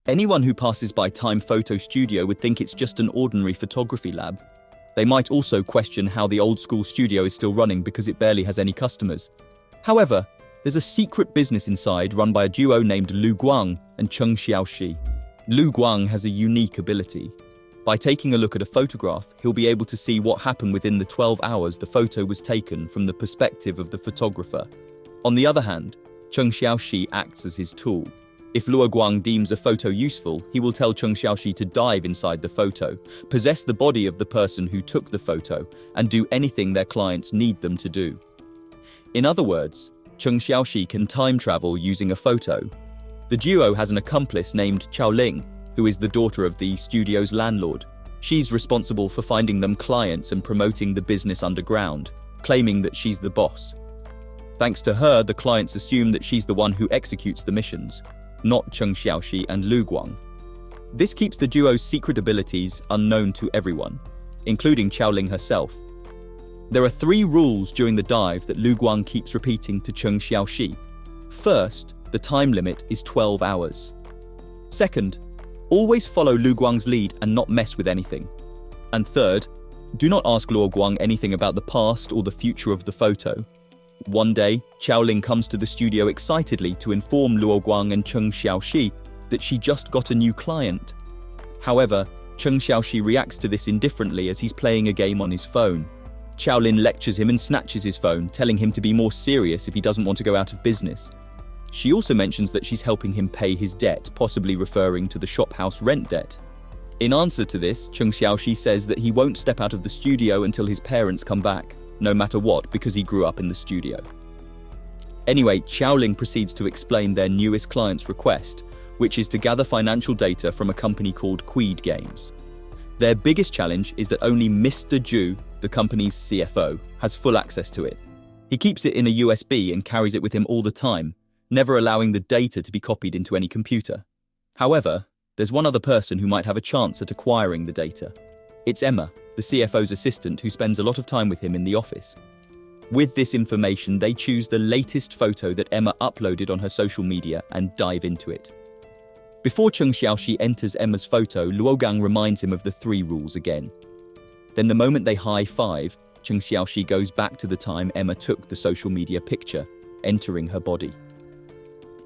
Anyone who passes by Time Photo Studio would think it's just an ordinary photography lab. They might also question how the old-school studio is still running because it barely has any customers. However, there's a secret business inside run by a duo named Lu Guang and Cheng Xiaoxi. Lu Guang has a unique ability. By taking a look at a photograph, he'll be able to see what happened within the 12 hours the photo was taken from the perspective of the photographer. On the other hand, Cheng Xiaoxi acts as his tool. If Lu Guang deems a photo useful, he will tell Cheng Xiaoxi to dive inside the photo, possess the body of the person who took the photo, and do anything their clients need them to do. In other words, Cheng Xiaoxi can time travel using a photo. The duo has an accomplice named Xiaoling, who is the daughter of the studio's landlord. She's responsible for finding them clients and promoting the business underground, claiming that she's the boss. Thanks to her, the clients assume that she's the one who executes the missions, not Cheng Xiaoxi and Lu Guang. This keeps the duo's secret abilities unknown to everyone, including Xiaoling herself. There are 3 rules during the dive that Lu Guang keeps repeating to Cheng Xiaoxi. First, the time limit is 12 hours. Second, always follow Lu Guang's lead and not mess with anything. And third, do not ask Lu Guang anything about the past or the future of the photo. One day, Xiaoling comes to the studio excitedly to inform Lu Guang and Cheng Xiaoxi that she just got a new client. However, Cheng Xiaoxi reacts to this indifferently as he's playing a game on his phone. Xiaolin lectures him and snatches his phone, telling him to be more serious if he doesn't want to go out of business. She also mentions that she's helping him pay his debt, possibly referring to the shophouse rent debt. In answer to this, Cheng Xiaoxi says that he won't step out of the studio until his parents come back, no matter what, because he grew up in the studio. Anyway, Xiaoling proceeds to explain their newest client's request, which is to gather financial data from a company called Quid Games. Their biggest challenge is that only Mr. Zhu, the company's CFO, has full access to it. He keeps it in a USB and carries it with him all the time, never allowing the data to be copied into any computer. However, there's one other person who might have a chance at acquiring the data. It's Emma, the CFO's assistant, who spends a lot of time with him in the office. With this information, they choose the latest photo that Emma uploaded on her social media and dive into it. Before Cheng Xiaoxi enters Emma's photo, Lu Guang reminds him of the 3 rules again. Then the moment they high-five, Cheng Xiaoxi goes back to the time Emma took the social media picture, entering her body.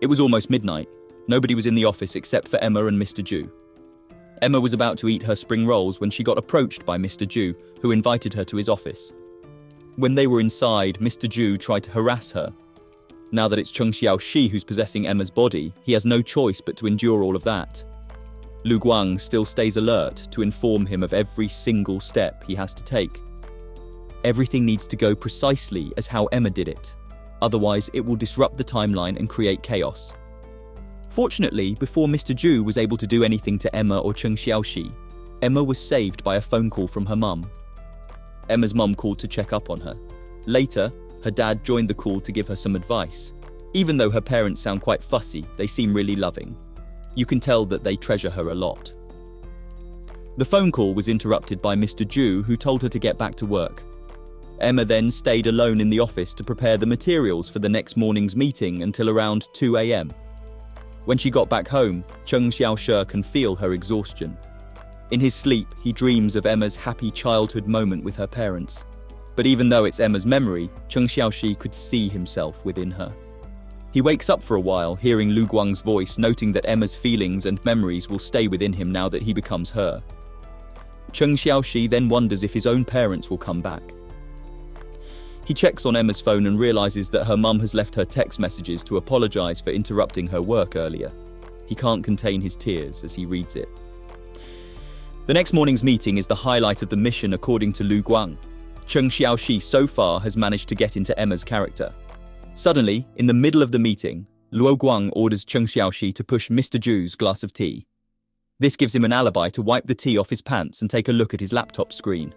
It was almost midnight. Nobody was in the office except for Emma and Mr. Zhu. Emma was about to eat her spring rolls when she got approached by Mr. Zhu, who invited her to his office. When they were inside, Mr. Zhu tried to harass her. Now that it's Cheng Xiaoxi who's possessing Emma's body, he has no choice but to endure all of that. Lu Guang still stays alert to inform him of every single step he has to take. Everything needs to go precisely as how Emma did it. Otherwise, it will disrupt the timeline and create chaos. Fortunately, before Mr. Zhu was able to do anything to Emma or Cheng Xiaoxi, Emma was saved by a phone call from her mum. Emma's mum called to check up on her. Later, her dad joined the call to give her some advice. Even though her parents sound quite fussy, they seem really loving. You can tell that they treasure her a lot. The phone call was interrupted by Mr. Zhu, who told her to get back to work. Emma then stayed alone in the office to prepare the materials for the next morning's meeting until around 2 a.m. When she got back home, Cheng Xiaoxi can feel her exhaustion. In his sleep, he dreams of Emma's happy childhood moment with her parents. But even though it's Emma's memory, Cheng Xiaoxi could see himself within her. He wakes up for a while, hearing Lu Guang's voice, noting that Emma's feelings and memories will stay within him now that he becomes her. Cheng Xiaoxi then wonders if his own parents will come back. He checks on Emma's phone and realizes that her mum has left her text messages to apologize for interrupting her work earlier. He can't contain his tears as he reads it. The next morning's meeting is the highlight of the mission according to Lu Guang. Cheng Xiaoxi so far has managed to get into Emma's character. Suddenly, in the middle of the meeting, Lu Guang orders Cheng Xiaoxi to push Mr. Zhu's glass of tea. This gives him an alibi to wipe the tea off his pants and take a look at his laptop screen.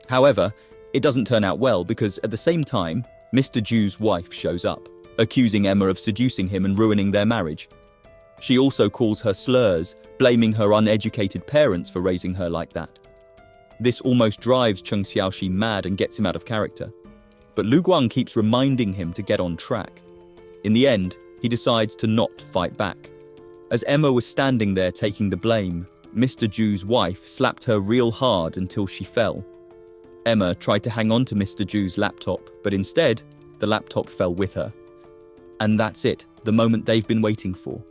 However, it doesn't turn out well because at the same time, Mr. Zhu's wife shows up, accusing Emma of seducing him and ruining their marriage. She also calls her slurs, blaming her uneducated parents for raising her like that. This almost drives Cheng Xiaoxi mad and gets him out of character. But Lu Guang keeps reminding him to get on track. In the end, he decides to not fight back. As Emma was standing there taking the blame, Mr. Ju's wife slapped her real hard until she fell. Emma tried to hang on to Mr. Ju's laptop, but instead, the laptop fell with her. And that's it, the moment they've been waiting for.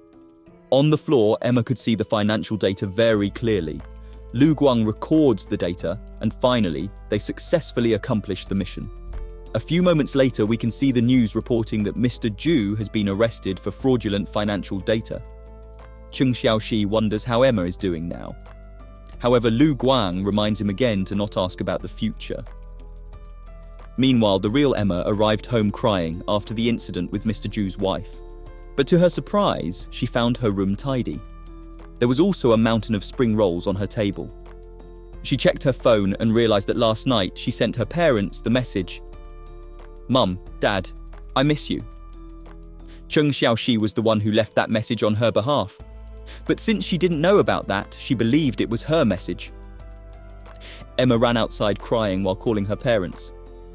On the floor, Emma could see the financial data very clearly. Lu Guang records the data, and finally, they successfully accomplish the mission. A few moments later, we can see the news reporting that Mr. Ju has been arrested for fraudulent financial data. Cheng Xiaoxi wonders how Emma is doing now. However, Lu Guang reminds him again to not ask about the future. Meanwhile, the real Emma arrived home crying after the incident with Mr. Ju's wife. But to her surprise, she found her room tidy. There was also a mountain of spring rolls on her table. She checked her phone and realized that last night she sent her parents the message, "Mum, Dad, I miss you." Cheng Xiaoxi was the one who left that message on her behalf. But since she didn't know about that, she believed it was her message. Emma ran outside crying while calling her parents.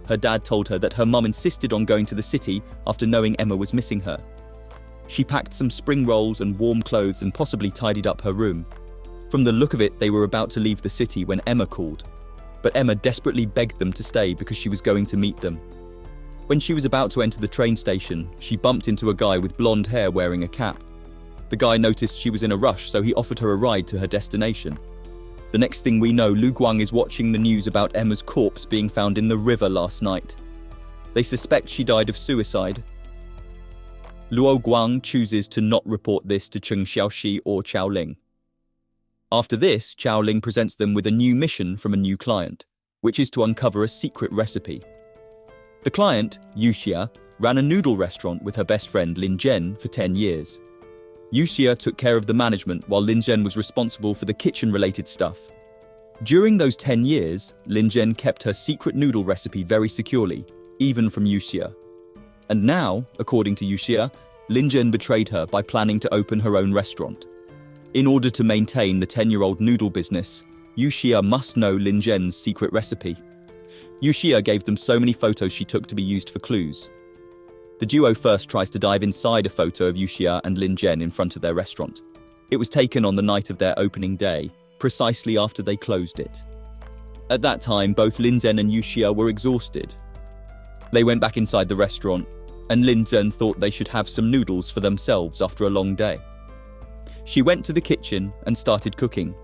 Her dad told her that her mum insisted on going to the city after knowing Emma was missing her. She packed some spring rolls and warm clothes and possibly tidied up her room. From the look of it, they were about to leave the city when Emma called. But Emma desperately begged them to stay because she was going to meet them. When she was about to enter the train station, she bumped into a guy with blonde hair wearing a cap. The guy noticed she was in a rush, so he offered her a ride to her destination. The next thing we know, Lu Guang is watching the news about Emma's corpse being found in the river last night. They suspect she died of suicide. Luo Guang chooses to not report this to Cheng Xiaoxi or Chao Ling. After this, Chao Ling presents them with a new mission from a new client, which is to uncover a secret recipe. The client, Yuxia, ran a noodle restaurant with her best friend Lin Zhen for 10 years. Yuxia took care of the management while Lin Zhen was responsible for the kitchen-related stuff. During those 10 years, Lin Zhen kept her secret noodle recipe very securely, even from Yuxia. And now, according to Yuxia, Lin Zhen betrayed her by planning to open her own restaurant. In order to maintain the 10-year-old noodle business, Yuxia must know Lin Zhen's secret recipe. Yuxia gave them so many photos she took to be used for clues. The duo first tries to dive inside a photo of Yuxia and Lin Zhen in front of their restaurant. It was taken on the night of their opening day, precisely after they closed it. At that time, both Lin Zhen and Yuxia were exhausted. They went back inside the restaurant, and Lin Zhen thought they should have some noodles for themselves after a long day. She went to the kitchen and started cooking.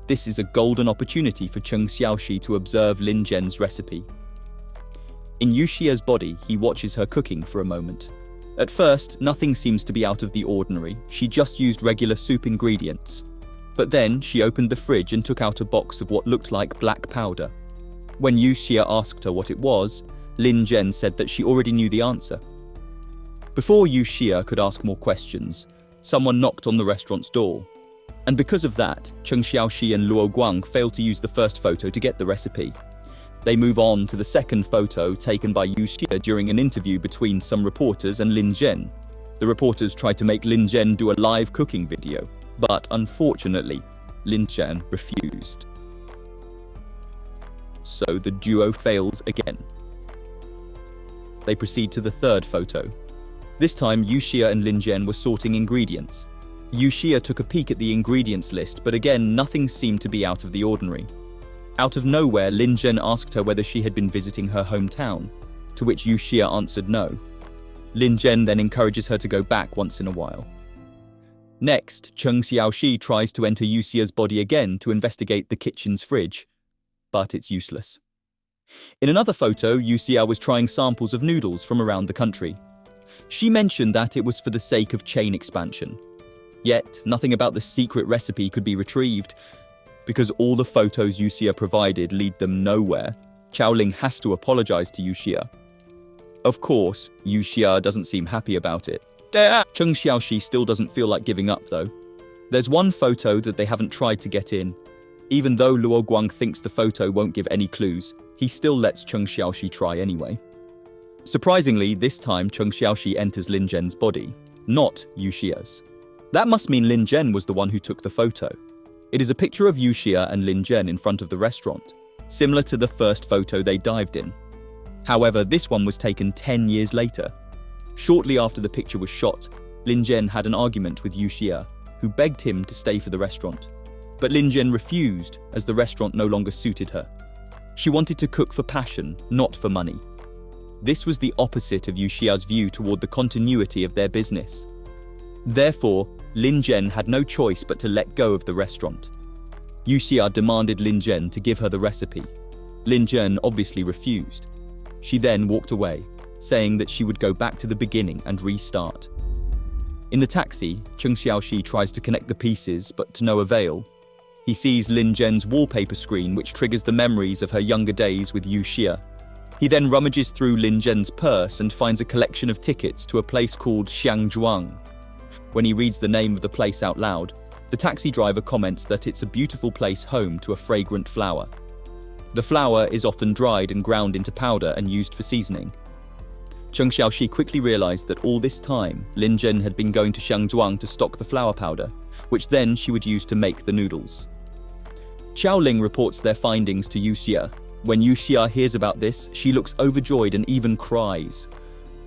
This is a golden opportunity for Cheng Xiaoxi to observe Lin Zhen's recipe. In Yuxia's body, he watches her cooking for a moment. At first, nothing seems to be out of the ordinary. She just used regular soup ingredients. But then, she opened the fridge and took out a box of what looked like black powder. When Yuxia asked her what it was, Lin Zhen said that she already knew the answer. Before Yuxia could ask more questions, someone knocked on the restaurant's door. And because of that, Cheng Xiaoxi and Luo Guang failed to use the first photo to get the recipe. They move on to the second photo taken by Yuxia during an interview between some reporters and Lin Zhen. The reporters tried to make Lin Zhen do a live cooking video, but unfortunately, Lin Zhen refused. So the duo fails again. They proceed to the third photo. This time, Yuxia and Lin Zhen were sorting ingredients. Yuxia took a peek at the ingredients list, but again, nothing seemed to be out of the ordinary. Out of nowhere, Lin Zhen asked her whether she had been visiting her hometown, to which Yuxia answered no. Lin Zhen then encourages her to go back once in a while. Next, Cheng Xiaoxi tries to enter Yuxia's body again to investigate the kitchen's fridge, but it's useless. In another photo, Yuxia was trying samples of noodles from around the country. She mentioned that it was for the sake of chain expansion. Yet, nothing about the secret recipe could be retrieved. Because all the photos Yuxia provided lead them nowhere, Chao Ling has to apologize to Yuxia. Of course, Yuxia doesn't seem happy about it. Cheng Xiaoxi still doesn't feel like giving up though. There's one photo that they haven't tried to get in. Even though Luo Guang thinks the photo won't give any clues, he still lets Cheng Xiaoxi try anyway. Surprisingly, this time Cheng Xiaoxi enters Lin Zhen's body, not Yuxia's. That must mean Lin Zhen was the one who took the photo. It is a picture of Yuxia and Lin Zhen in front of the restaurant, similar to the first photo they dived in. However, this one was taken 10 years later. Shortly after the picture was shot, Lin Zhen had an argument with Yu Xia, who begged him to stay for the restaurant. But Lin Zhen refused, as the restaurant no longer suited her. She wanted to cook for passion, not for money. This was the opposite of Yu Xia's view toward the continuity of their business. Therefore, Lin Zhen had no choice but to let go of the restaurant. Yu Xia demanded Lin Zhen to give her the recipe. Lin Zhen obviously refused. She then walked away, saying that she would go back to the beginning and restart. In the taxi, Cheng Xiaoxi tries to connect the pieces, but to no avail. He sees Lin Zhen's wallpaper screen, which triggers the memories of her younger days with Yu Xia. He then rummages through Lin Zhen's purse and finds a collection of tickets to a place called Xiangzhuang. When he reads the name of the place out loud, the taxi driver comments that it's a beautiful place home to a fragrant flower. The flower is often dried and ground into powder and used for seasoning. Cheng Xiaoxi quickly realized that all this time, Lin Zhen had been going to Xiangzhuang to stock the flower powder, which then she would use to make the noodles. Qiao Ling reports their findings to Yu Xia. When Yu Xia hears about this, she looks overjoyed and even cries.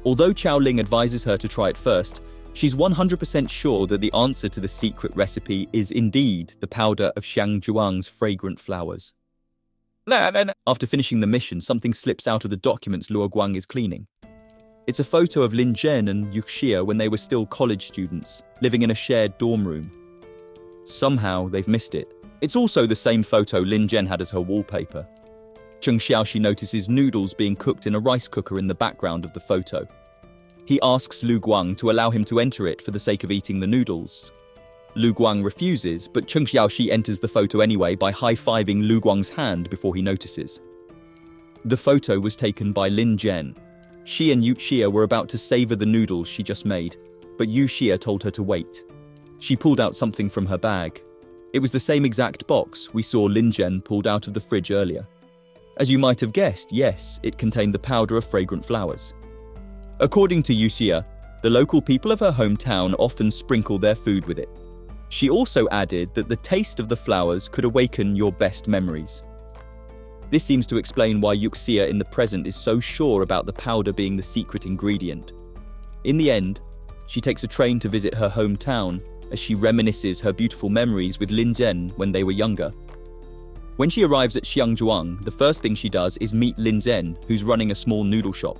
Although Qiao Ling advises her to try it first, she's 100% sure that the answer to the secret recipe is indeed the powder of Xiangzhuang's fragrant flowers. After finishing the mission, something slips out of the documents Luo Guang is cleaning. It's a photo of Lin Zhen and Yu Xia when they were still college students, living in a shared dorm room. Somehow, they've missed it. It's also the same photo Lin Zhen had as her wallpaper. Cheng Xiaoxi notices noodles being cooked in a rice cooker in the background of the photo. He asks Lu Guang to allow him to enter it for the sake of eating the noodles. Lu Guang refuses, but Cheng Xiaoxi enters the photo anyway by high-fiving Lu Guang's hand before he notices. The photo was taken by Lin Zhen. She and Yu Xia were about to savor the noodles she just made, but Yu Xia told her to wait. She pulled out something from her bag. It was the same exact box we saw Lin Zhen pulled out of the fridge earlier. As you might have guessed, yes, it contained the powder of fragrant flowers. According to Yu Xia, the local people of her hometown often sprinkle their food with it. She also added that the taste of the flowers could awaken your best memories. This seems to explain why Yu Xia in the present is so sure about the powder being the secret ingredient. In the end, she takes a train to visit her hometown as she reminisces her beautiful memories with Lin Zhen when they were younger. When she arrives at Xiangzhuang, the first thing she does is meet Lin Zhen, who's running a small noodle shop.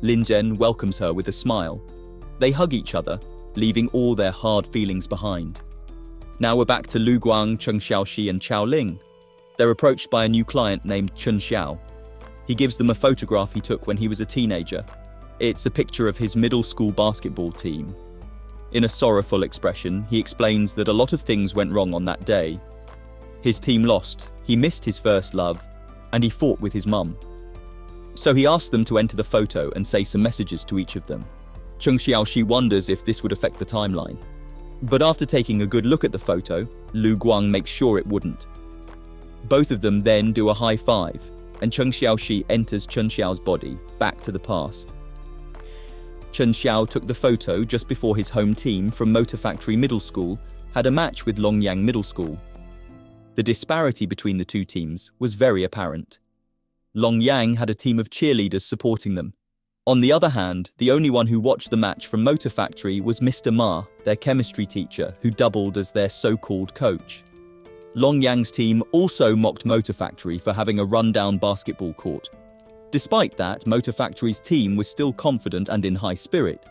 Lin Zhen welcomes her with a smile. They hug each other, leaving all their hard feelings behind. Now we're back to Lu Guang, Cheng Xiaoxi and Qiao Ling. They're approached by a new client named Chun Xiao. He gives them a photograph he took when he was a teenager. It's a picture of his middle school basketball team. In a sorrowful expression, he explains that a lot of things went wrong on that day. His team lost, he missed his first love, and he fought with his mum. So he asked them to enter the photo and say some messages to each of them. Cheng Xiaoxi wonders if this would affect the timeline. But after taking a good look at the photo, Lu Guang makes sure it wouldn't. Both of them then do a high five, and Cheng Xiaoxi enters Chun Xiao's body, back to the past. Chun Xiao took the photo just before his home team from Motor Factory Middle School had a match with Longyang Middle School. The disparity between the two teams was very apparent. Longyang had a team of cheerleaders supporting them. On the other hand, the only one who watched the match from Motor Factory was Mr. Ma, their chemistry teacher, who doubled as their so-called coach. Longyang's team also mocked Motor Factory for having a run-down basketball court. Despite that, Motor Factory's team was still confident and in high spirit.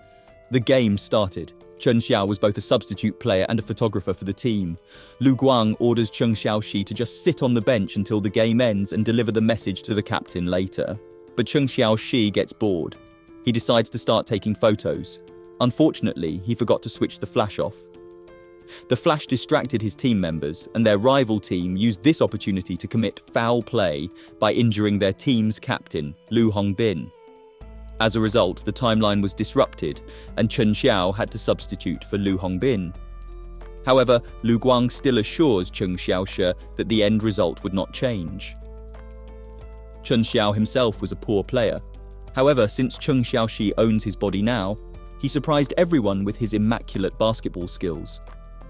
The game started. Chun Xiao was both a substitute player and a photographer for the team. Lu Guang orders Cheng Xiaoxi to just sit on the bench until the game ends and deliver the message to the captain later. But Cheng Xiaoxi gets bored. He decides to start taking photos. Unfortunately, he forgot to switch the flash off. The flash distracted his team members, and their rival team used this opportunity to commit foul play by injuring their team's captain, Lu Hongbin. As a result, the timeline was disrupted, and Chun Xiao had to substitute for Lu Hongbin. However, Lu Guang still assures Cheng Xiaoxi that the end result would not change. Chun Xiao himself was a poor player. However, since Cheng Xiaoxi owns his body now, he surprised everyone with his immaculate basketball skills.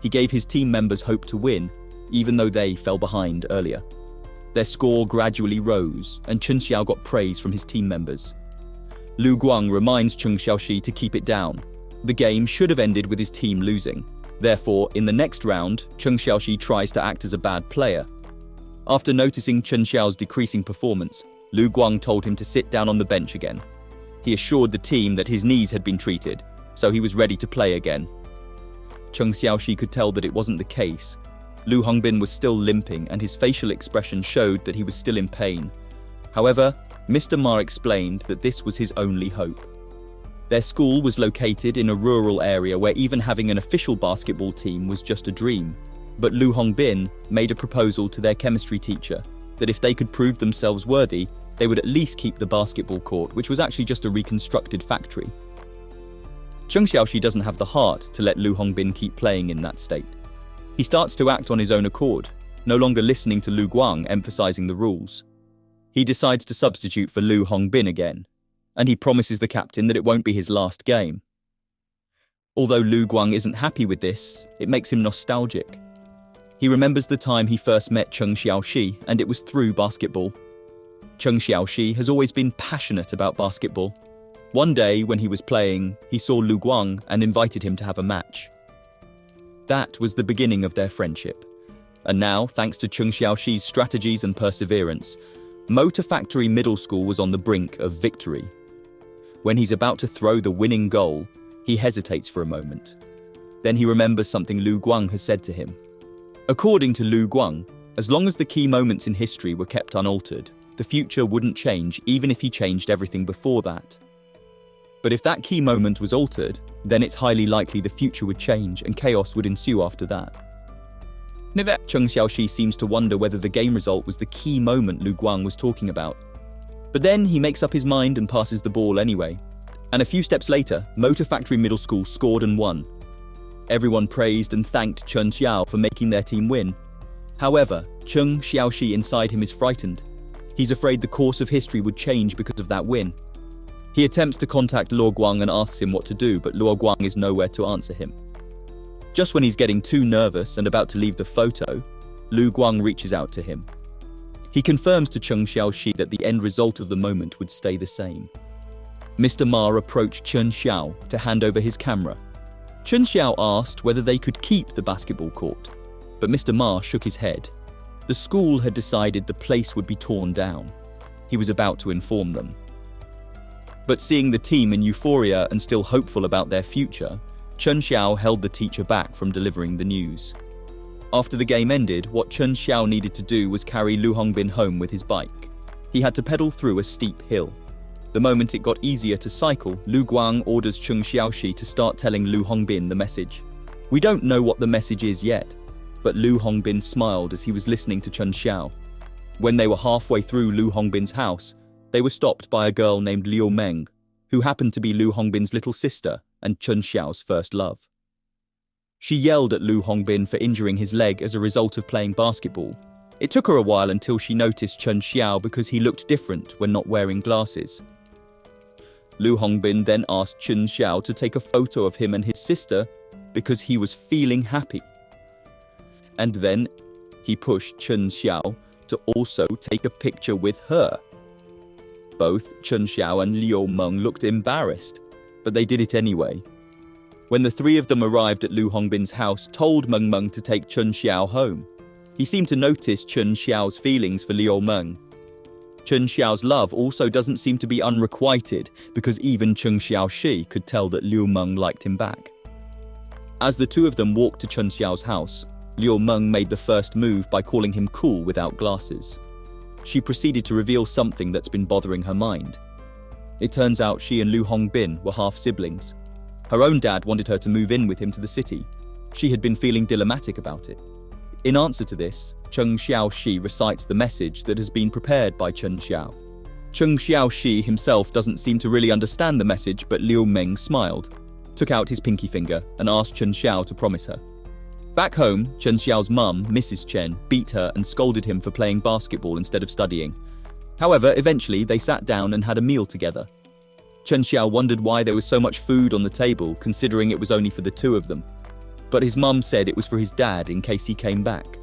He gave his team members hope to win, even though they fell behind earlier. Their score gradually rose, and Chun Xiao got praise from his team members. Lu Guang reminds Cheng Xiaoxi to keep it down. The game should have ended with his team losing. Therefore, in the next round, Chen Xiaoxi tries to act as a bad player. After noticing Chen Xiao's decreasing performance, Lu Guang told him to sit down on the bench again. He assured the team that his knees had been treated, so he was ready to play again. Chen Xiaoxi could tell that it wasn't the case. Lu Hongbin was still limping and his facial expression showed that he was still in pain. However, Mr. Ma explained that this was his only hope. Their school was located in a rural area where even having an official basketball team was just a dream. But Lu Hongbin made a proposal to their chemistry teacher that if they could prove themselves worthy, they would at least keep the basketball court, which was actually just a reconstructed factory. Chen Xiaoxi doesn't have the heart to let Lu Hongbin keep playing in that state. He starts to act on his own accord, no longer listening to Lu Guang emphasizing the rules. He decides to substitute for Lu Hongbin again, and he promises the captain that it won't be his last game. Although Lu Guang isn't happy with this, it makes him nostalgic. He remembers the time he first met Chen Xiaoxi, and it was through basketball. Chen Xiaoxi has always been passionate about basketball. One day, when he was playing, he saw Lu Guang and invited him to have a match. That was the beginning of their friendship. And now, thanks to Chen Xiaoxi's strategies and perseverance, Motor Factory Middle School was on the brink of victory. When he's about to throw the winning goal, he hesitates for a moment. Then he remembers something Lu Guang has said to him. According to Lu Guang, as long as the key moments in history were kept unaltered, the future wouldn't change even if he changed everything before that. But if that key moment was altered, then it's highly likely the future would change and chaos would ensue after that. Chen Xiaoxi seems to wonder whether the game result was the key moment Lu Guang was talking about. But then he makes up his mind and passes the ball anyway. And a few steps later, Motor Factory Middle School scored and won. Everyone praised and thanked Chen Xiao for making their team win. However, Chen Xiaoxi inside him is frightened. He's afraid the course of history would change because of that win. He attempts to contact Luo Guang and asks him what to do, but Luo Guang is nowhere to answer him. Just when he's getting too nervous and about to leave the photo, Lu Guang reaches out to him. He confirms to Chen Xiaoxi that the end result of the moment would stay the same. Mr. Ma approached Chen Xiao to hand over his camera. Chen Xiao asked whether they could keep the basketball court, but Mr. Ma shook his head. The school had decided the place would be torn down. He was about to inform them. But seeing the team in euphoria and still hopeful about their future, Chen Xiao held the teacher back from delivering the news. After the game ended, what Chen Xiao needed to do was carry Lu Hongbin home with his bike. He had to pedal through a steep hill. The moment it got easier to cycle, Lu Guang orders Chen Xiaoxi to start telling Lu Hongbin the message. We don't know what the message is yet, but Lu Hongbin smiled as he was listening to Chen Xiao. When they were halfway through Lu Hongbin's house, they were stopped by a girl named Liu Meng, who happened to be Lu Hongbin's little sister and Chen Xiao's first love. She yelled at Lu Hongbin for injuring his leg as a result of playing basketball. It took her a while until she noticed Chen Xiao because he looked different when not wearing glasses. Lu Hongbin then asked Chen Xiao to take a photo of him and his sister because he was feeling happy. And then he pushed Chen Xiao to also take a picture with her. Both Chen Xiao and Liu Meng looked embarrassed, but they did it anyway. When the three of them arrived at Lu Hongbin's house, told Meng Meng to take Chen Xiao home. He seemed to notice Chen Xiao's feelings for Liu Meng. Chen Xiao's love also doesn't seem to be unrequited because even Chen Xiaoxi could tell that Liu Meng liked him back. As the two of them walked to Chen Xiao's house, Liu Meng made the first move by calling him cool without glasses. She proceeded to reveal something that's been bothering her mind. It turns out she and Lu Hongbin were half-siblings. Her own dad wanted her to move in with him to the city. She had been feeling dilemmatic about it. In answer to this, Chen Xiaoxi recites the message that has been prepared by Chen Xiao. Chen Xiaoxi himself doesn't seem to really understand the message, but Liu Meng smiled, took out his pinky finger, and asked Chen Xiao to promise her. Back home, Chen Xiao's mum, Mrs. Chen, beat her and scolded him for playing basketball instead of studying. However, eventually they sat down and had a meal together. Chen Xiao wondered why there was so much food on the table, considering it was only for the two of them. But his mum said it was for his dad in case he came back.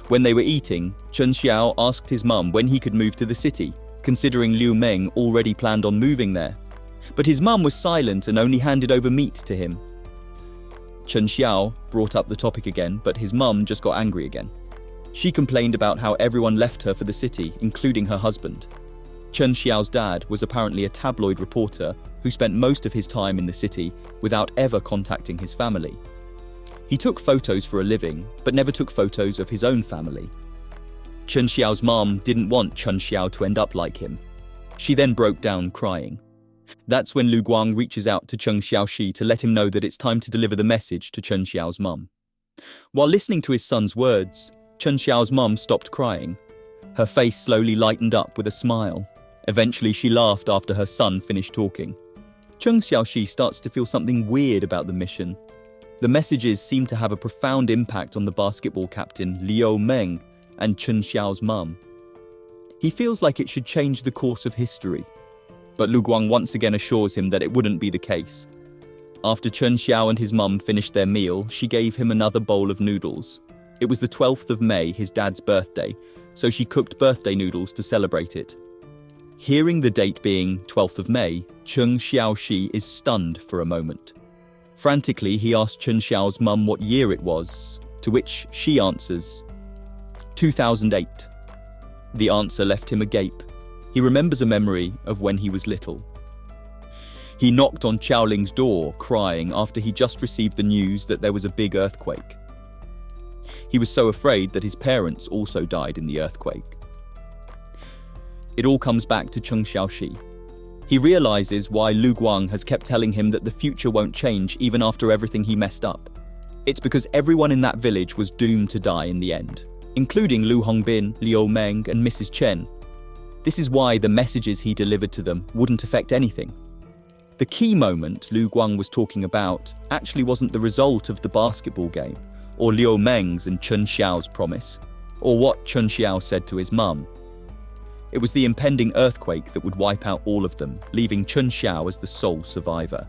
When they were eating, Chen Xiao asked his mum when he could move to the city, considering Liu Meng already planned on moving there. But his mum was silent and only handed over meat to him. Chen Xiao brought up the topic again, but his mum just got angry again. She complained about how everyone left her for the city, including her husband. Chen Xiao's dad was apparently a tabloid reporter who spent most of his time in the city without ever contacting his family. He took photos for a living, but never took photos of his own family. Chen Xiao's mom didn't want Chen Xiao to end up like him. She then broke down crying. That's when Lu Guang reaches out to Chen Xiaoxi to let him know that it's time to deliver the message to Chen Xiao's mum. While listening to his son's words, Chen Xiao's mum stopped crying. Her face slowly lightened up with a smile. Eventually, she laughed after her son finished talking. Chen Xiaoxi starts to feel something weird about the mission. The messages seem to have a profound impact on the basketball captain Liu Meng and Chen Xiao's mum. He feels like it should change the course of history, but Lu Guang once again assures him that it wouldn't be the case. After Chen Xiao and his mum finished their meal, she gave him another bowl of noodles. It was the 12th of May, his dad's birthday, so she cooked birthday noodles to celebrate it. Hearing the date being 12th of May, Chen Xiaoxi is stunned for a moment. Frantically, he asks Chen Xiao's mum what year it was, to which she answers, 2008. The answer left him agape. He remembers a memory of when he was little. He knocked on Xiaoling's door, crying after he just received the news that there was a big earthquake. He was so afraid that his parents also died in the earthquake. It all comes back to Chen Xiaoxi. He realizes why Lu Guang has kept telling him that the future won't change even after everything he messed up. It's because everyone in that village was doomed to die in the end, including Lu Hongbin, Liu Meng, and Mrs. Chen. This is why the messages he delivered to them wouldn't affect anything. The key moment Lu Guang was talking about actually wasn't the result of the basketball game, or Liu Meng's and Chen Xiao's promise, or what Chen Xiao said to his mum. It was the impending earthquake that would wipe out all of them, leaving Chen Xiao as the sole survivor.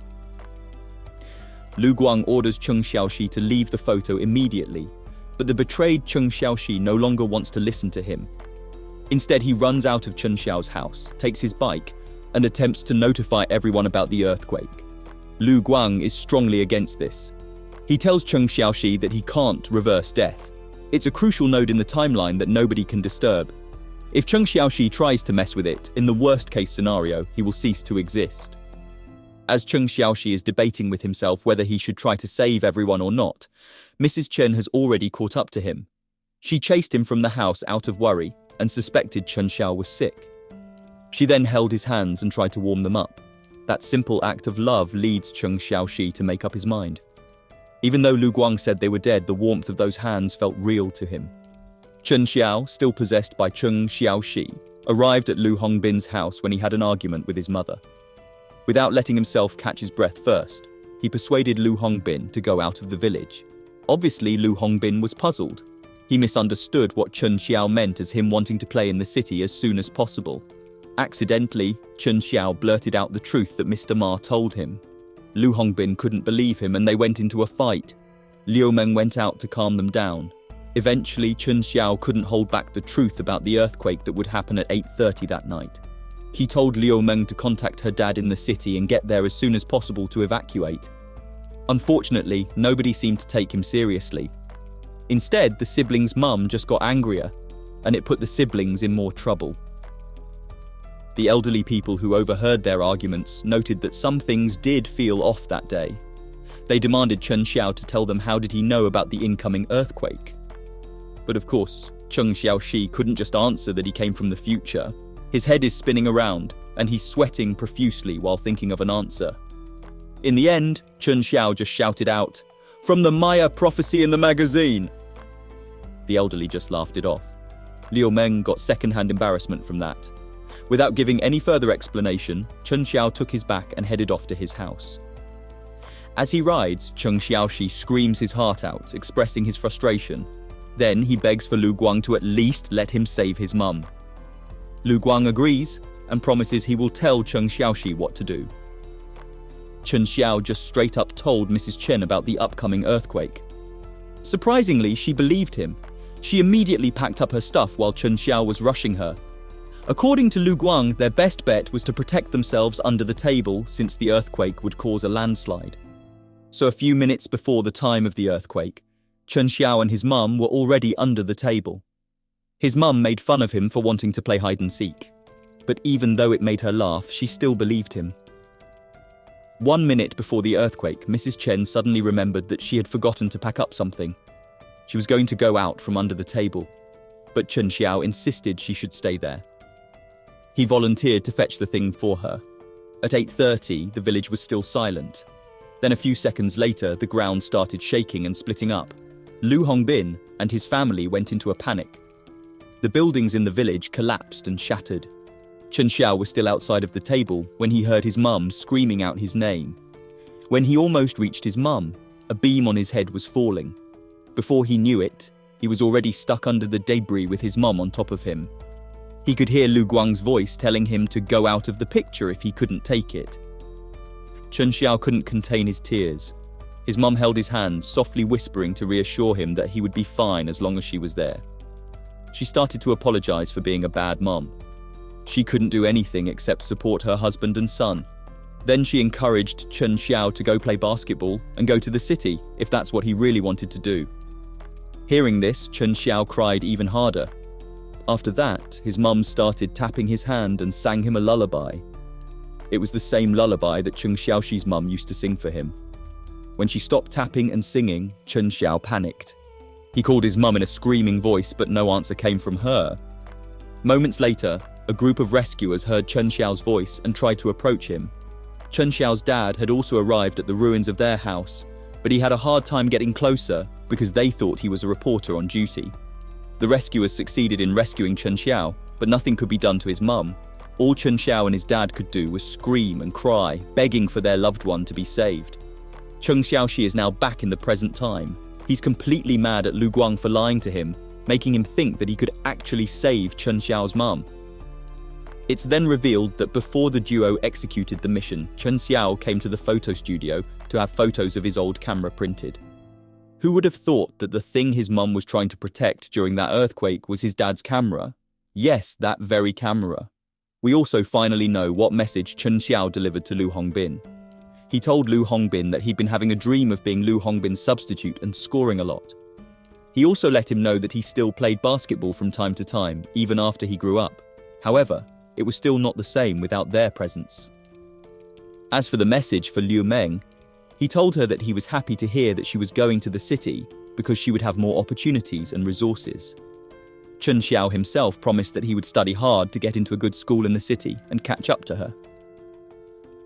Lu Guang orders Chen Xiaoxi to leave the photo immediately, but the betrayed Chen Xiaoxi no longer wants to listen to him. Instead, he runs out of Chen Xiao's house, takes his bike, and attempts to notify everyone about the earthquake. Lu Guang is strongly against this. He tells Chen Xiaoxi that he can't reverse death. It's a crucial node in the timeline that nobody can disturb. If Chen Xiaoxi tries to mess with it, in the worst-case scenario, he will cease to exist. As Chen Xiaoxi is debating with himself whether he should try to save everyone or not, Mrs. Chen has already caught up to him. She chased him from the house out of worry and suspected Chen Xiao was sick. She then held his hands and tried to warm them up. That simple act of love leads Chen Xiaoxi to make up his mind. Even though Lu Guang said they were dead, the warmth of those hands felt real to him. Chen Xiao, still possessed by Chen Xiaoxi, arrived at Lu Hongbin's house when he had an argument with his mother. Without letting himself catch his breath first, he persuaded Lu Hongbin to go out of the village. Obviously, Lu Hongbin was puzzled. He misunderstood what Chen Xiao meant as him wanting to play in the city as soon as possible. Accidentally, Chen Xiao blurted out the truth that Mr. Ma told him. Lu Hongbin couldn't believe him and they went into a fight. Liu Meng went out to calm them down. Eventually, Chen Xiao couldn't hold back the truth about the earthquake that would happen at 8:30 that night. He told Liu Meng to contact her dad in the city and get there as soon as possible to evacuate. Unfortunately, nobody seemed to take him seriously. Instead, the siblings' mum just got angrier, and it put the siblings in more trouble. The elderly people who overheard their arguments noted that some things did feel off that day. They demanded Chen Xiao to tell them how did he know about the incoming earthquake. But of course, Chen Xiaoxi couldn't just answer that he came from the future. His head is spinning around, and he's sweating profusely while thinking of an answer. In the end, Chen Xiao just shouted out, "From the Maya prophecy in the magazine!" The elderly just laughed it off. Liu Meng got second-hand embarrassment from that. Without giving any further explanation, Chen Xiao took his back and headed off to his house. As he rides, Chen Xiaoxi screams his heart out, expressing his frustration. Then he begs for Lu Guang to at least let him save his mum. Lu Guang agrees and promises he will tell Chen Xiaoxi what to do. Chen Xiao just straight up told Mrs. Chen about the upcoming earthquake. Surprisingly, she believed him. She immediately packed up her stuff while Chen Xiao was rushing her. According to Lu Guang, their best bet was to protect themselves under the table since the earthquake would cause a landslide. So a few minutes before the time of the earthquake, Chen Xiao and his mum were already under the table. His mum made fun of him for wanting to play hide and seek, but even though it made her laugh, she still believed him. 1 minute before the earthquake, Mrs. Chen suddenly remembered that she had forgotten to pack up something. She was going to go out from under the table, but Chen Xiao insisted she should stay there. He volunteered to fetch the thing for her. At 8:30, the village was still silent. Then a few seconds later, the ground started shaking and splitting up. Lu Hongbin and his family went into a panic. The buildings in the village collapsed and shattered. Chen Xiao was still outside of the table when he heard his mum screaming out his name. When he almost reached his mum, a beam on his head was falling. Before he knew it, he was already stuck under the debris with his mum on top of him. He could hear Lu Guang's voice telling him to go out of the picture if he couldn't take it. Chen Xiao couldn't contain his tears. His mum held his hand, softly whispering to reassure him that he would be fine as long as she was there. She started to apologize for being a bad mum. She couldn't do anything except support her husband and son. Then she encouraged Chen Xiao to go play basketball and go to the city if that's what he really wanted to do. Hearing this, Chen Xiao cried even harder. After that, his mum started tapping his hand and sang him a lullaby. It was the same lullaby that Chen Xiaoxi's mum used to sing for him. When she stopped tapping and singing, Chen Xiao panicked. He called his mum in a screaming voice, but no answer came from her. Moments later, a group of rescuers heard Chen Xiao's voice and tried to approach him. Chen Xiao's dad had also arrived at the ruins of their house, but he had a hard time getting closer because they thought he was a reporter on duty. The rescuers succeeded in rescuing Chen Xiao, but nothing could be done to his mum. All Chen Xiao and his dad could do was scream and cry, begging for their loved one to be saved. Chen Xiaoxi is now back in the present time. He's completely mad at Lu Guang for lying to him, making him think that he could actually save Chen Xiao's mum. It's then revealed that before the duo executed the mission, Chen Xiao came to the photo studio to have photos of his old camera printed. Who would have thought that the thing his mum was trying to protect during that earthquake was his dad's camera? Yes, that very camera. We also finally know what message Chen Xiao delivered to Lu Hongbin. He told Lu Hongbin that he'd been having a dream of being Lu Hongbin's substitute and scoring a lot. He also let him know that he still played basketball from time to time, even after he grew up. However, it was still not the same without their presence. As for the message for Liu Meng, he told her that he was happy to hear that she was going to the city because she would have more opportunities and resources. Chen Xiao himself promised that he would study hard to get into a good school in the city and catch up to her.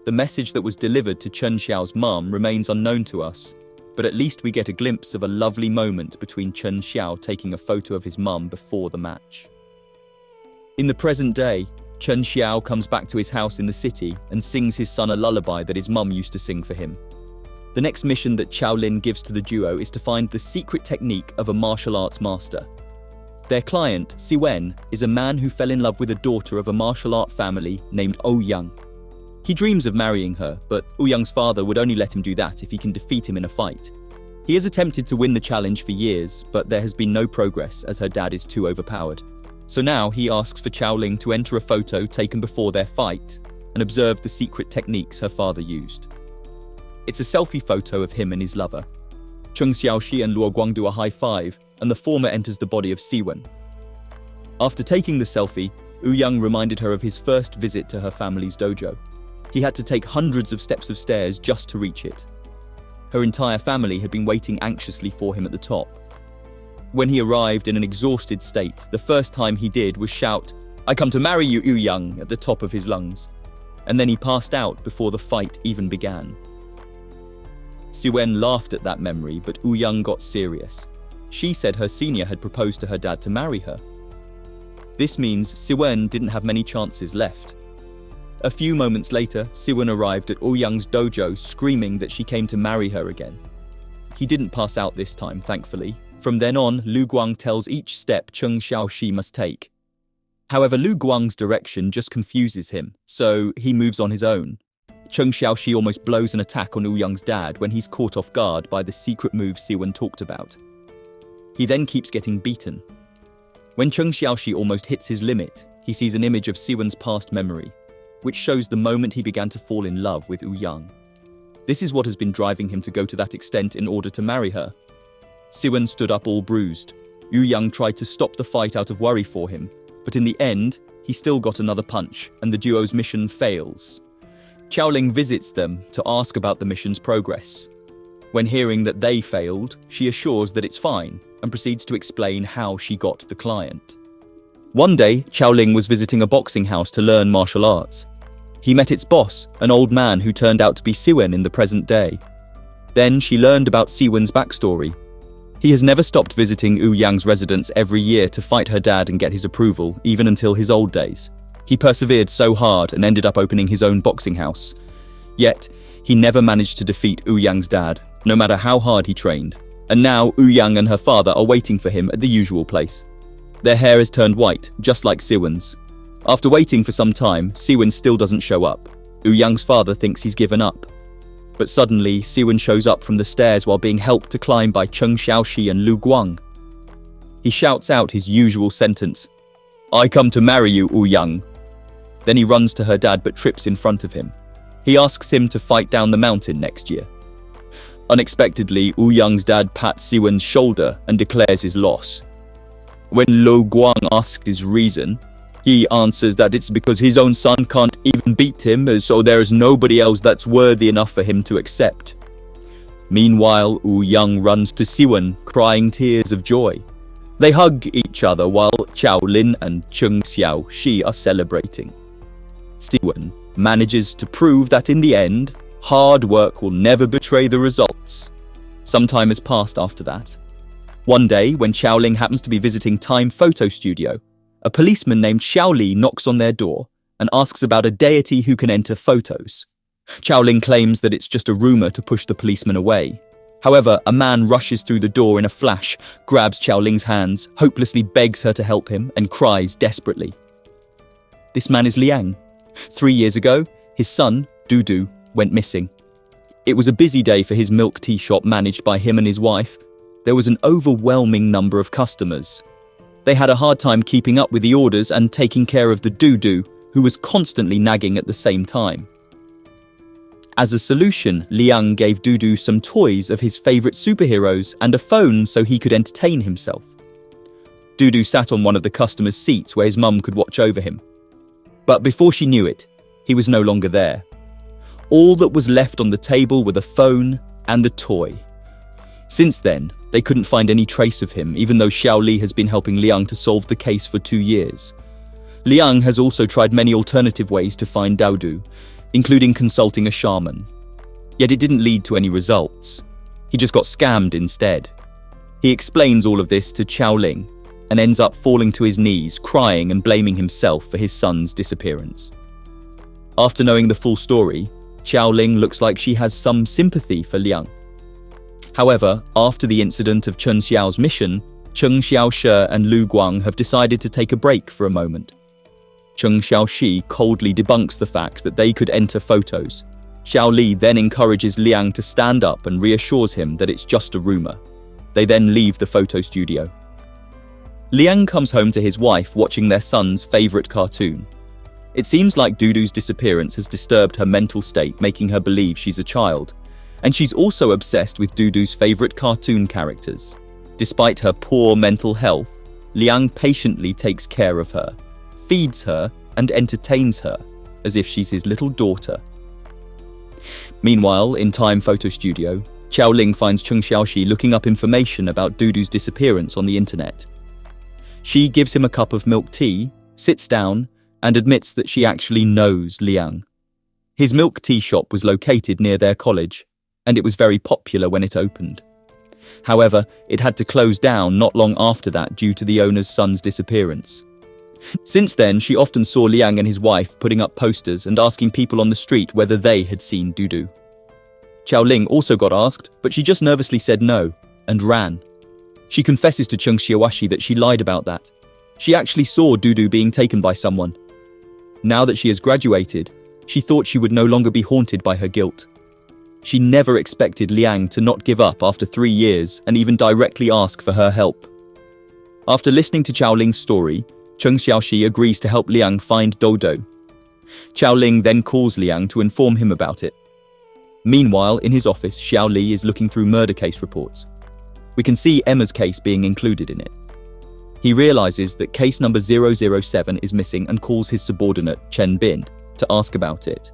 The message that was delivered to Chen Xiao's mum remains unknown to us, but at least we get a glimpse of a lovely moment between Chen Xiao taking a photo of his mum before the match. In the present day, Chen Xiao comes back to his house in the city and sings his son a lullaby that his mum used to sing for him. The next mission that Chao Lin gives to the duo is to find the secret technique of a martial arts master. Their client, Siwen, is a man who fell in love with a daughter of a martial art family named Ouyang. He dreams of marrying her, but Ouyang's father would only let him do that if he can defeat him in a fight. He has attempted to win the challenge for years, but there has been no progress as her dad is too overpowered. So now he asks for Chao Ling to enter a photo taken before their fight and observe the secret techniques her father used. It's a selfie photo of him and his lover. Chen Xiaoxi and Luo Guang do a high five, and the former enters the body of Siwen. After taking the selfie, Ouyang reminded her of his first visit to her family's dojo. He had to take hundreds of steps of stairs just to reach it. Her entire family had been waiting anxiously for him at the top. When he arrived in an exhausted state, the first time he did was shout, "I come to marry you, Ouyang," at the top of his lungs. And then he passed out before the fight even began. Siwen laughed at that memory, but Ouyang got serious. She said her senior had proposed to her dad to marry her. This means Siwen didn't have many chances left. A few moments later, Siwen arrived at Ouyang's dojo screaming that she came to marry her again. He didn't pass out this time, thankfully. From then on, Lu Guang tells each step Chen Xiaoxi must take. However, Lu Guang's direction just confuses him, so he moves on his own. Chen Xiaoxi almost blows an attack on Ouyang's dad when he's caught off guard by the secret move Siwen talked about. He then keeps getting beaten. When Chen Xiaoxi almost hits his limit, he sees an image of Siwon's past memory, which shows the moment he began to fall in love with Yang. This is what has been driving him to go to that extent in order to marry her. Siwon stood up all bruised. Yang tried to stop the fight out of worry for him, but in the end, he still got another punch, and the duo's mission fails. Xiaoling visits them to ask about the mission's progress. When hearing that they failed, she assures that it's fine and proceeds to explain how she got the client. One day, Xiaoling was visiting a boxing house to learn martial arts. He met its boss, an old man who turned out to be Siwon in the present day. Then she learned about Siwon's backstory. He has never stopped visiting Yang's residence every year to fight her dad and get his approval, even until his old days. He persevered so hard and ended up opening his own boxing house. Yet, he never managed to defeat Yang's dad, no matter how hard he trained. And now Yang and her father are waiting for him at the usual place. Their hair is turned white, just like Siwon's. After waiting for some time, Siwon still doesn't show up. Yang's father thinks he's given up. But suddenly, Siwon shows up from the stairs while being helped to climb by Cheng Xiaoxi and Lu Guang. He shouts out his usual sentence, "I come to marry you, Yang." Then he runs to her dad but trips in front of him. He asks him to fight down the mountain next year. Unexpectedly, Yang's dad pats Siwon's shoulder and declares his loss. When Lu Guang asks his reason, he answers that it's because his own son can't even beat him, so there is nobody else that's worthy enough for him to accept. Meanwhile, Yang runs to Siwon, crying tears of joy. They hug each other while Xiaolin and Cheng Xiaoxi are celebrating. Siwon manages to prove that in the end, hard work will never betray the results. Some time has passed after that. One day, when Xiaoling happens to be visiting Time Photo Studio, a policeman named Xiaoli knocks on their door and asks about a deity who can enter photos. Xiaoling claims that it's just a rumor to push the policeman away. However, a man rushes through the door in a flash, grabs Xiaoling's hands, hopelessly begs her to help him, and cries desperately. This man is Liang. 3 years ago, his son, Dudu, went missing. It was a busy day for his milk tea shop managed by him and his wife. There was an overwhelming number of customers. They had a hard time keeping up with the orders and taking care of the Dudu, who was constantly nagging at the same time. As a solution, Liang gave Dudu some toys of his favorite superheroes and a phone so he could entertain himself. Dudu sat on one of the customers' seats where his mum could watch over him. But before she knew it, he was no longer there. All that was left on the table were the phone and the toy. Since then, they couldn't find any trace of him, even though Xiaoli has been helping Liang to solve the case for 2 years. Liang has also tried many alternative ways to find Dudu, including consulting a shaman. Yet it didn't lead to any results. He just got scammed instead. He explains all of this to Xiaoling and ends up falling to his knees, crying and blaming himself for his son's disappearance. After knowing the full story, Xiaoling looks like she has some sympathy for Liang. However, after the incident of Chen Xiao's mission, Cheng Xiaoshi and Lu Guang have decided to take a break for a moment. Cheng Xiaoxi coldly debunks the fact that they could enter photos. Xiaoli then encourages Liang to stand up and reassures him that it's just a rumor. They then leave the photo studio. Liang comes home to his wife watching their son's favorite cartoon. It seems like Dudu's disappearance has disturbed her mental state, making her believe she's a child. And she's also obsessed with Dudu's favorite cartoon characters. Despite her poor mental health, Liang patiently takes care of her, feeds her, and entertains her, as if she's his little daughter. Meanwhile, in Time Photo Studio, Xiaoling finds Cheng Xiaoxi looking up information about Dudu's disappearance on the internet. She gives him a cup of milk tea, sits down, and admits that she actually knows Liang. His milk tea shop was located near their college, and it was very popular when it opened. However, it had to close down not long after that due to the owner's son's disappearance. Since then, she often saw Liang and his wife putting up posters and asking people on the street whether they had seen Dudu. Xiaoling also got asked, but she just nervously said no and ran. She confesses to Cheng Xiaoxi that she lied about that. She actually saw Dudu being taken by someone. Now that she has graduated, she thought she would no longer be haunted by her guilt. She never expected Liang to not give up after 3 years and even directly ask for her help. After listening to Xiaoling's story, Cheng Xiaoxi agrees to help Liang find Dodo. Xiao Ling then calls Liang to inform him about it. Meanwhile, in his office, Xiao Li is looking through murder case reports. We can see Emma's case being included in it. He realizes that case number 007 is missing and calls his subordinate, Chen Bin, to ask about it.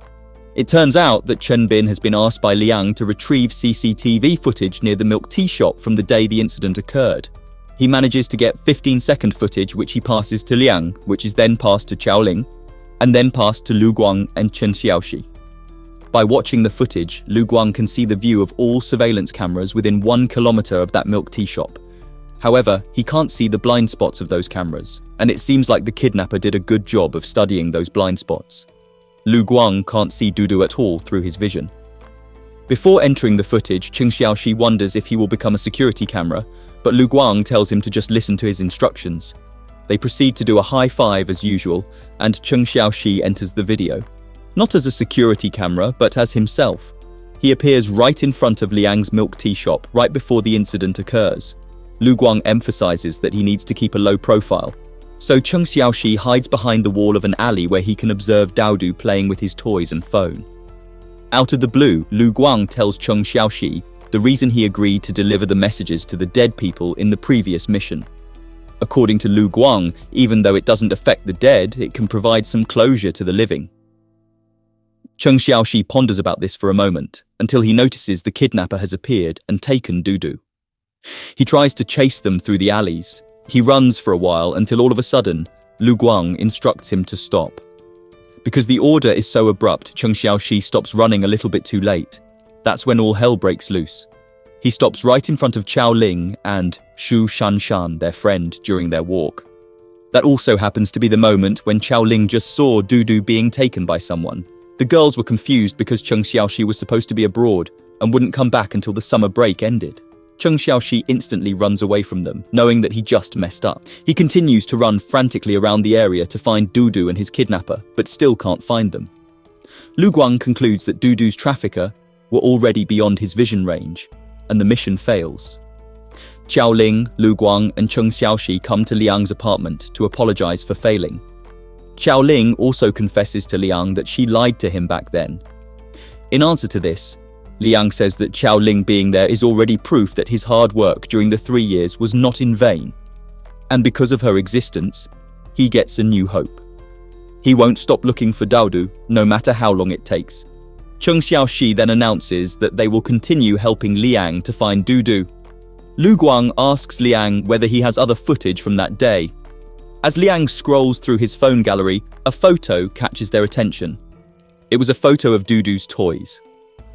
It turns out that Chen Bin has been asked by Liang to retrieve CCTV footage near the milk tea shop from the day the incident occurred. He manages to get 15-second footage which he passes to Liang, which is then passed to Xiao Ling, and then passed to Lu Guang and Chen Xiaoxi. By watching the footage, Lu Guang can see the view of all surveillance cameras within 1 kilometer of that milk tea shop. However, he can't see the blind spots of those cameras, and it seems like the kidnapper did a good job of studying those blind spots. Lu Guang can't see Dudu at all through his vision. Before entering the footage, Cheng Xiaoxi wonders if he will become a security camera, but Lu Guang tells him to just listen to his instructions. They proceed to do a high five as usual, and Cheng Xiaoxi enters the video. Not as a security camera, but as himself. He appears right in front of Liang's milk tea shop right before the incident occurs. Lu Guang emphasizes that he needs to keep a low profile. So Cheng Xiaoxi hides behind the wall of an alley where he can observe Daodu playing with his toys and phone. Out of the blue, Lu Guang tells Cheng Xiaoxi the reason he agreed to deliver the messages to the dead people in the previous mission. According to Lu Guang, even though it doesn't affect the dead, it can provide some closure to the living. Cheng Xiaoxi ponders about this for a moment, until he notices the kidnapper has appeared and taken Dudu. He tries to chase them through the alleys. He runs for a while until all of a sudden, Lu Guang instructs him to stop. Because the order is so abrupt, Cheng Xiaoxi stops running a little bit too late. That's when all hell breaks loose. He stops right in front of Xiao Ling and Xu Shanshan, their friend, during their walk. That also happens to be the moment when Xiao Ling just saw Dudu being taken by someone. The girls were confused because Cheng Xiaoxi was supposed to be abroad and wouldn't come back until the summer break ended. Cheng Xiaoxi instantly runs away from them, knowing that he just messed up. He continues to run frantically around the area to find Dudu and his kidnapper, but still can't find them. Lu Guang concludes that Dudu's trafficker were already beyond his vision range, and the mission fails. Xiao Ling, Lu Guang, and Cheng Xiaoxi come to Liang's apartment to apologize for failing. Xiao Ling also confesses to Liang that she lied to him back then. In answer to this, Liang says that Xiao Ling being there is already proof that his hard work during the 3 years was not in vain, and because of her existence, he gets a new hope. He won't stop looking for Daodu, no matter how long it takes. Cheng Xiaoxi then announces that they will continue helping Liang to find Dudu. Lu Guang asks Liang whether he has other footage from that day. As Liang scrolls through his phone gallery, a photo catches their attention. It was a photo of Dudu's toys.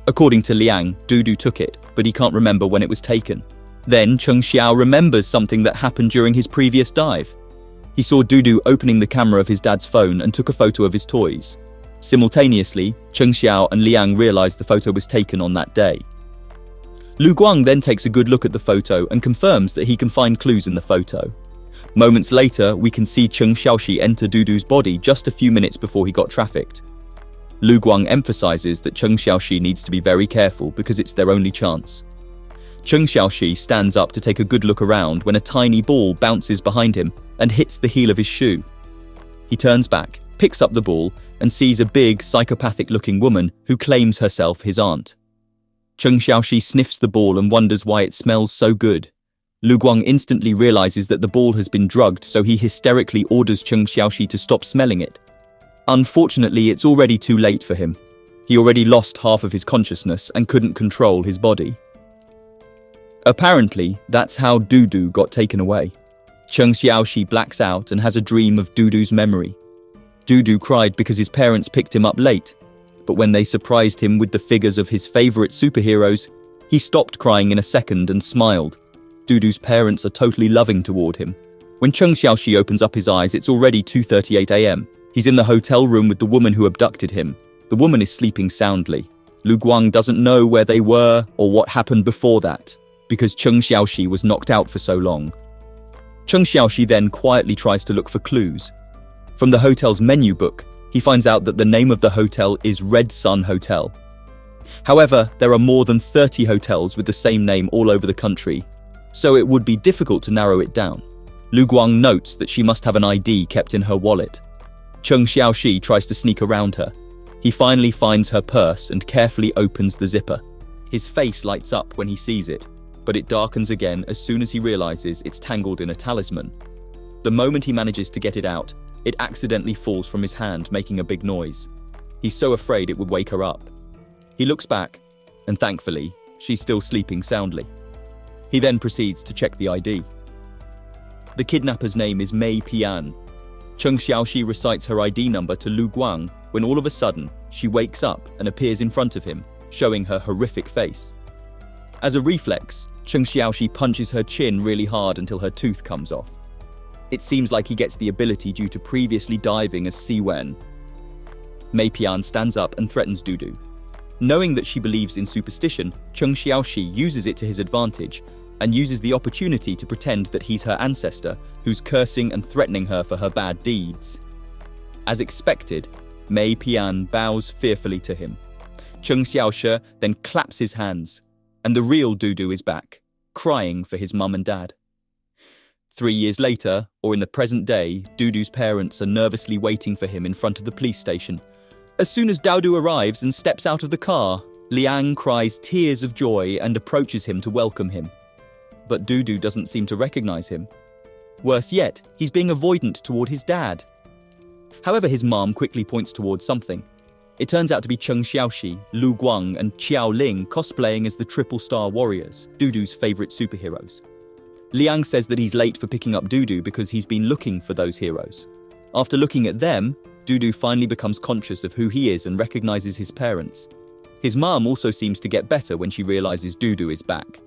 According to Liang, Dudu took it, but he can't remember when it was taken. Then Cheng Xiao remembers something that happened during his previous dive. He saw Dudu opening the camera of his dad's phone and took a photo of his toys. Simultaneously, Cheng Xiao and Liang realized the photo was taken on that day. Lu Guang then takes a good look at the photo and confirms that he can find clues in the photo. Moments later, we can see Cheng Xiaoxi enter Dudu's body just a few minutes before he got trafficked. Lu Guang emphasizes that Cheng Xiaoxi needs to be very careful because it's their only chance. Cheng Xiaoxi stands up to take a good look around when a tiny ball bounces behind him and hits the heel of his shoe. He turns back, picks up the ball, and sees a big, psychopathic-looking woman who claims herself his aunt. Cheng Xiaoxi sniffs the ball and wonders why it smells so good. Lu Guang instantly realizes that the ball has been drugged, so he hysterically orders Cheng Xiaoxi to stop smelling it. Unfortunately, it's already too late for him. He already lost half of his consciousness and couldn't control his body. Apparently, that's how Dudu got taken away. Cheng Xiaoxi blacks out and has a dream of Dudu's memory. Dudu cried because his parents picked him up late, but when they surprised him with the figures of his favorite superheroes, he stopped crying in a second and smiled. Dudu's parents are totally loving toward him. When Cheng Xiaoxi opens up his eyes, it's already 2:38 a.m. He's in the hotel room with the woman who abducted him. The woman is sleeping soundly. Lu Guang doesn't know where they were or what happened before that, because Cheng Xiaoxi was knocked out for so long. Cheng Xiaoxi then quietly tries to look for clues. From the hotel's menu book, he finds out that the name of the hotel is Red Sun Hotel. However, there are more than 30 hotels with the same name all over the country, so it would be difficult to narrow it down. Lu Guang notes that she must have an ID kept in her wallet. Cheng Xiaoxi tries to sneak around her. He finally finds her purse and carefully opens the zipper. His face lights up when he sees it, but it darkens again as soon as he realizes it's tangled in a talisman. The moment he manages to get it out, it accidentally falls from his hand, making a big noise. He's so afraid it would wake her up. He looks back, and thankfully, she's still sleeping soundly. He then proceeds to check the ID. The kidnapper's name is Mei Pian. Cheng Xiaoxi recites her ID number to Lu Guang when all of a sudden, she wakes up and appears in front of him, showing her horrific face. As a reflex, Cheng Xiaoxi punches her chin really hard until her tooth comes off. It seems like he gets the ability due to previously diving as Siwen. Mei Pian stands up and threatens Dudu. Knowing that she believes in superstition, Cheng Xiaoxi uses it to his advantage and uses the opportunity to pretend that he's her ancestor who's cursing and threatening her for her bad deeds. As expected, Mei Pian bows fearfully to him. Cheng Xiaoxi then claps his hands, and the real Dudu is back, crying for his mum and dad. 3 years later, or in the present day, Dudu's parents are nervously waiting for him in front of the police station. As soon as Dudu arrives and steps out of the car, Liang cries tears of joy and approaches him to welcome him. But Dudu doesn't seem to recognize him. Worse yet, he's being avoidant toward his dad. However, his mom quickly points towards something. It turns out to be Cheng Xiaoxi, Lu Guang, and Qiao Ling cosplaying as the Triple Star Warriors, Dudu's favorite superheroes. Liang says that he's late for picking up Dudu because he's been looking for those heroes. After looking at them, Dudu finally becomes conscious of who he is and recognizes his parents. His mom also seems to get better when she realizes Dudu is back.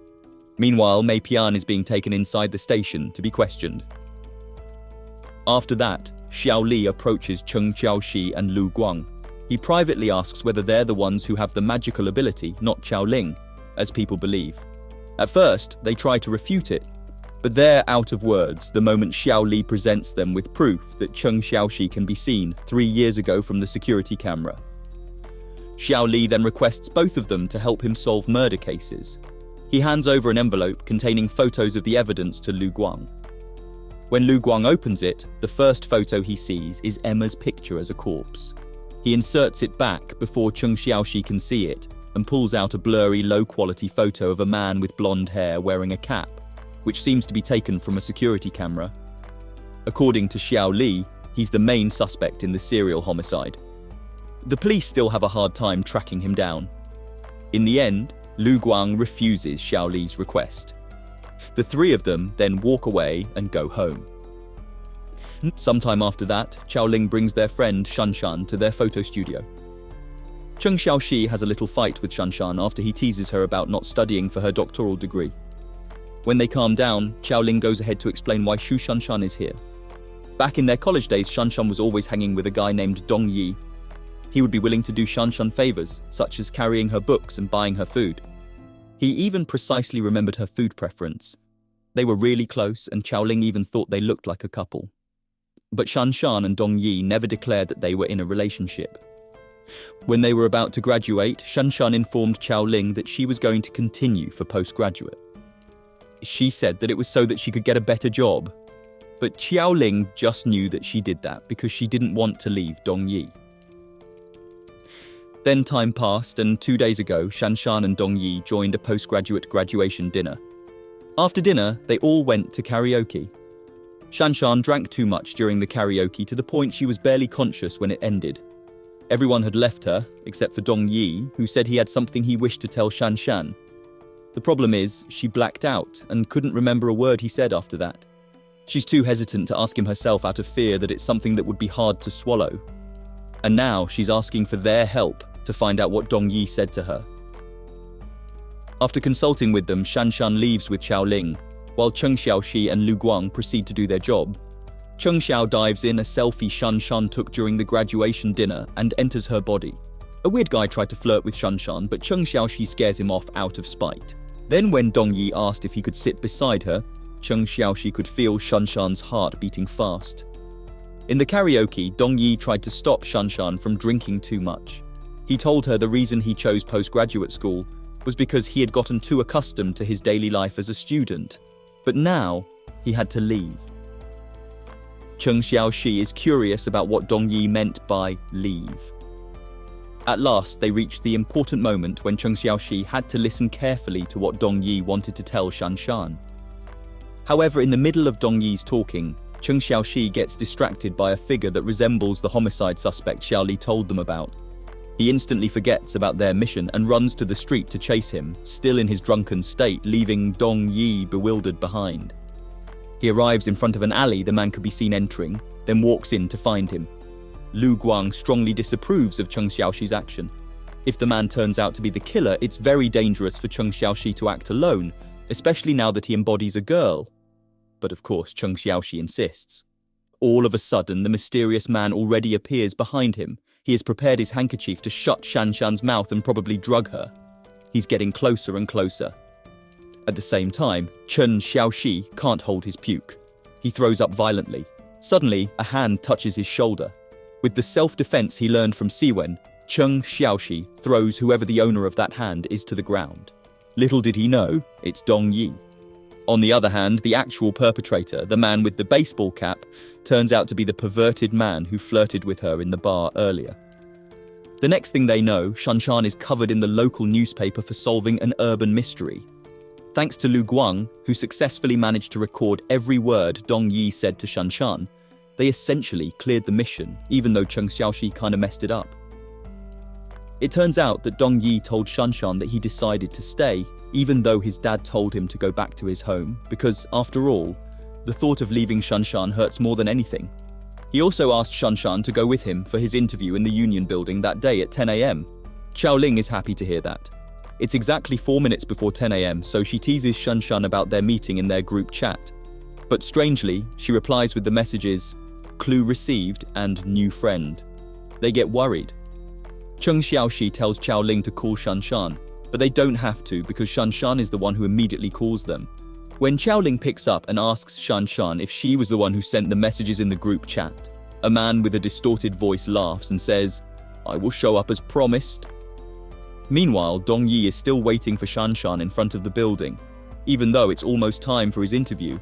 Meanwhile, Mei Pian is being taken inside the station to be questioned. After that, Xiao Li approaches Cheng Xiaoxi and Lu Guang. He privately asks whether they're the ones who have the magical ability, not Qiao Ling, as people believe. At first, they try to refute it, but they're out of words the moment Xiao Li presents them with proof that Cheng Xiaoxi can be seen 3 years ago from the security camera. Xiao Li then requests both of them to help him solve murder cases. He hands over an envelope containing photos of the evidence to Lu Guang. When Lu Guang opens it, the first photo he sees is Emma's picture as a corpse. He inserts it back before Cheng Xiaoxi can see it and pulls out a blurry, low-quality photo of a man with blonde hair wearing a cap, which seems to be taken from a security camera. According to Xiao Li, he's the main suspect in the serial homicide. The police still have a hard time tracking him down. In the end, Lu Guang refuses Xiao Li's request. The three of them then walk away and go home. Sometime after that, Qiao Ling brings their friend Shanshan to their photo studio. Cheng Xiaoxi has a little fight with Shanshan after he teases her about not studying for her doctoral degree. When they calm down, Qiao Ling goes ahead to explain why Shu Shanshan is here. Back in their college days, Shanshan was always hanging with a guy named Dong Yi. He would be willing to do Shanshan favors, such as carrying her books and buying her food. He even precisely remembered her food preference. They were really close, and Qiao Ling even thought they looked like a couple. But Shanshan and Dong Yi never declared that they were in a relationship. When they were about to graduate, Shanshan informed Qiao Ling that she was going to continue for postgraduate. She said that it was so that she could get a better job. But Qiao Ling just knew that she did that because she didn't want to leave Dong Yi. Then time passed, and 2 days ago, Shanshan and Dong Yi joined a postgraduate graduation dinner. After dinner, they all went to karaoke. Shanshan drank too much during the karaoke to the point she was barely conscious when it ended. Everyone had left her, except for Dong Yi, who said he had something he wished to tell Shanshan. The problem is, she blacked out and couldn't remember a word he said after that. She's too hesitant to ask him herself out of fear that it's something that would be hard to swallow. And now she's asking for their help to find out what Dong Yi said to her. After consulting with them, Shanshan leaves with Qiao Ling, while Cheng Xiaoxi and Lu Guang proceed to do their job. Cheng Xiao dives in a selfie Shanshan took during the graduation dinner and enters her body. A weird guy tried to flirt with Shanshan, but Cheng Xiaoxi scares him off out of spite. Then when Dong Yi asked if he could sit beside her, Cheng Xiaoxi could feel Shanshan's heart beating fast. In the karaoke, Dong Yi tried to stop Shanshan from drinking too much. He told her the reason he chose postgraduate school was because he had gotten too accustomed to his daily life as a student. But now, he had to leave. Cheng Xiaoxi is curious about what Dong Yi meant by leave. At last, they reached the important moment when Cheng Xiaoxi had to listen carefully to what Dong Yi wanted to tell Shanshan. However, in the middle of Dong Yi's talking, Cheng Xiaoxi gets distracted by a figure that resembles the homicide suspect Xiao Li told them about. He instantly forgets about their mission and runs to the street to chase him, still in his drunken state, leaving Dong Yi bewildered behind. He arrives in front of an alley the man could be seen entering, then walks in to find him. Lu Guang strongly disapproves of Cheng Xiaoxi's action. If the man turns out to be the killer, it's very dangerous for Cheng Xiaoxi to act alone, especially now that he embodies a girl. But of course, Cheng Xiaoxi insists. All of a sudden, the mysterious man already appears behind him. He has prepared his handkerchief to shut Shanshan's mouth and probably drug her. He's getting closer and closer. At the same time, Cheng Xiaoxi can't hold his puke. He throws up violently. Suddenly, a hand touches his shoulder. With the self-defense he learned from Siwen, Cheng Xiaoxi throws whoever the owner of that hand is to the ground. Little did he know, it's Dong Yi. On the other hand, the actual perpetrator, the man with the baseball cap, turns out to be the perverted man who flirted with her in the bar earlier. The next thing they know, Shanshan is covered in the local newspaper for solving an urban mystery. Thanks to Lu Guang, who successfully managed to record every word Dong Yi said to Shanshan, they essentially cleared the mission, even though Cheng Xiaoxi kinda messed it up. It turns out that Dong Yi told Shanshan that he decided to stay, even though his dad told him to go back to his home, because, after all, the thought of leaving Shanshan hurts more than anything. He also asked Shanshan to go with him for his interview in the Union Building that day at 10 a.m. Xiaoling is happy to hear that. It's exactly 4 minutes before 10 a.m, so she teases Shanshan about their meeting in their group chat. But strangely, she replies with the messages, "Clue received" and "New friend." They get worried. Cheng Xiaoxi tells Xiaoling to call Shanshan, but they don't have to because Shanshan is the one who immediately calls them. When Xiaoling picks up and asks Shanshan if she was the one who sent the messages in the group chat, a man with a distorted voice laughs and says, "I will show up as promised." Meanwhile, Dong Yi is still waiting for Shanshan in front of the building, even though it's almost time for his interview.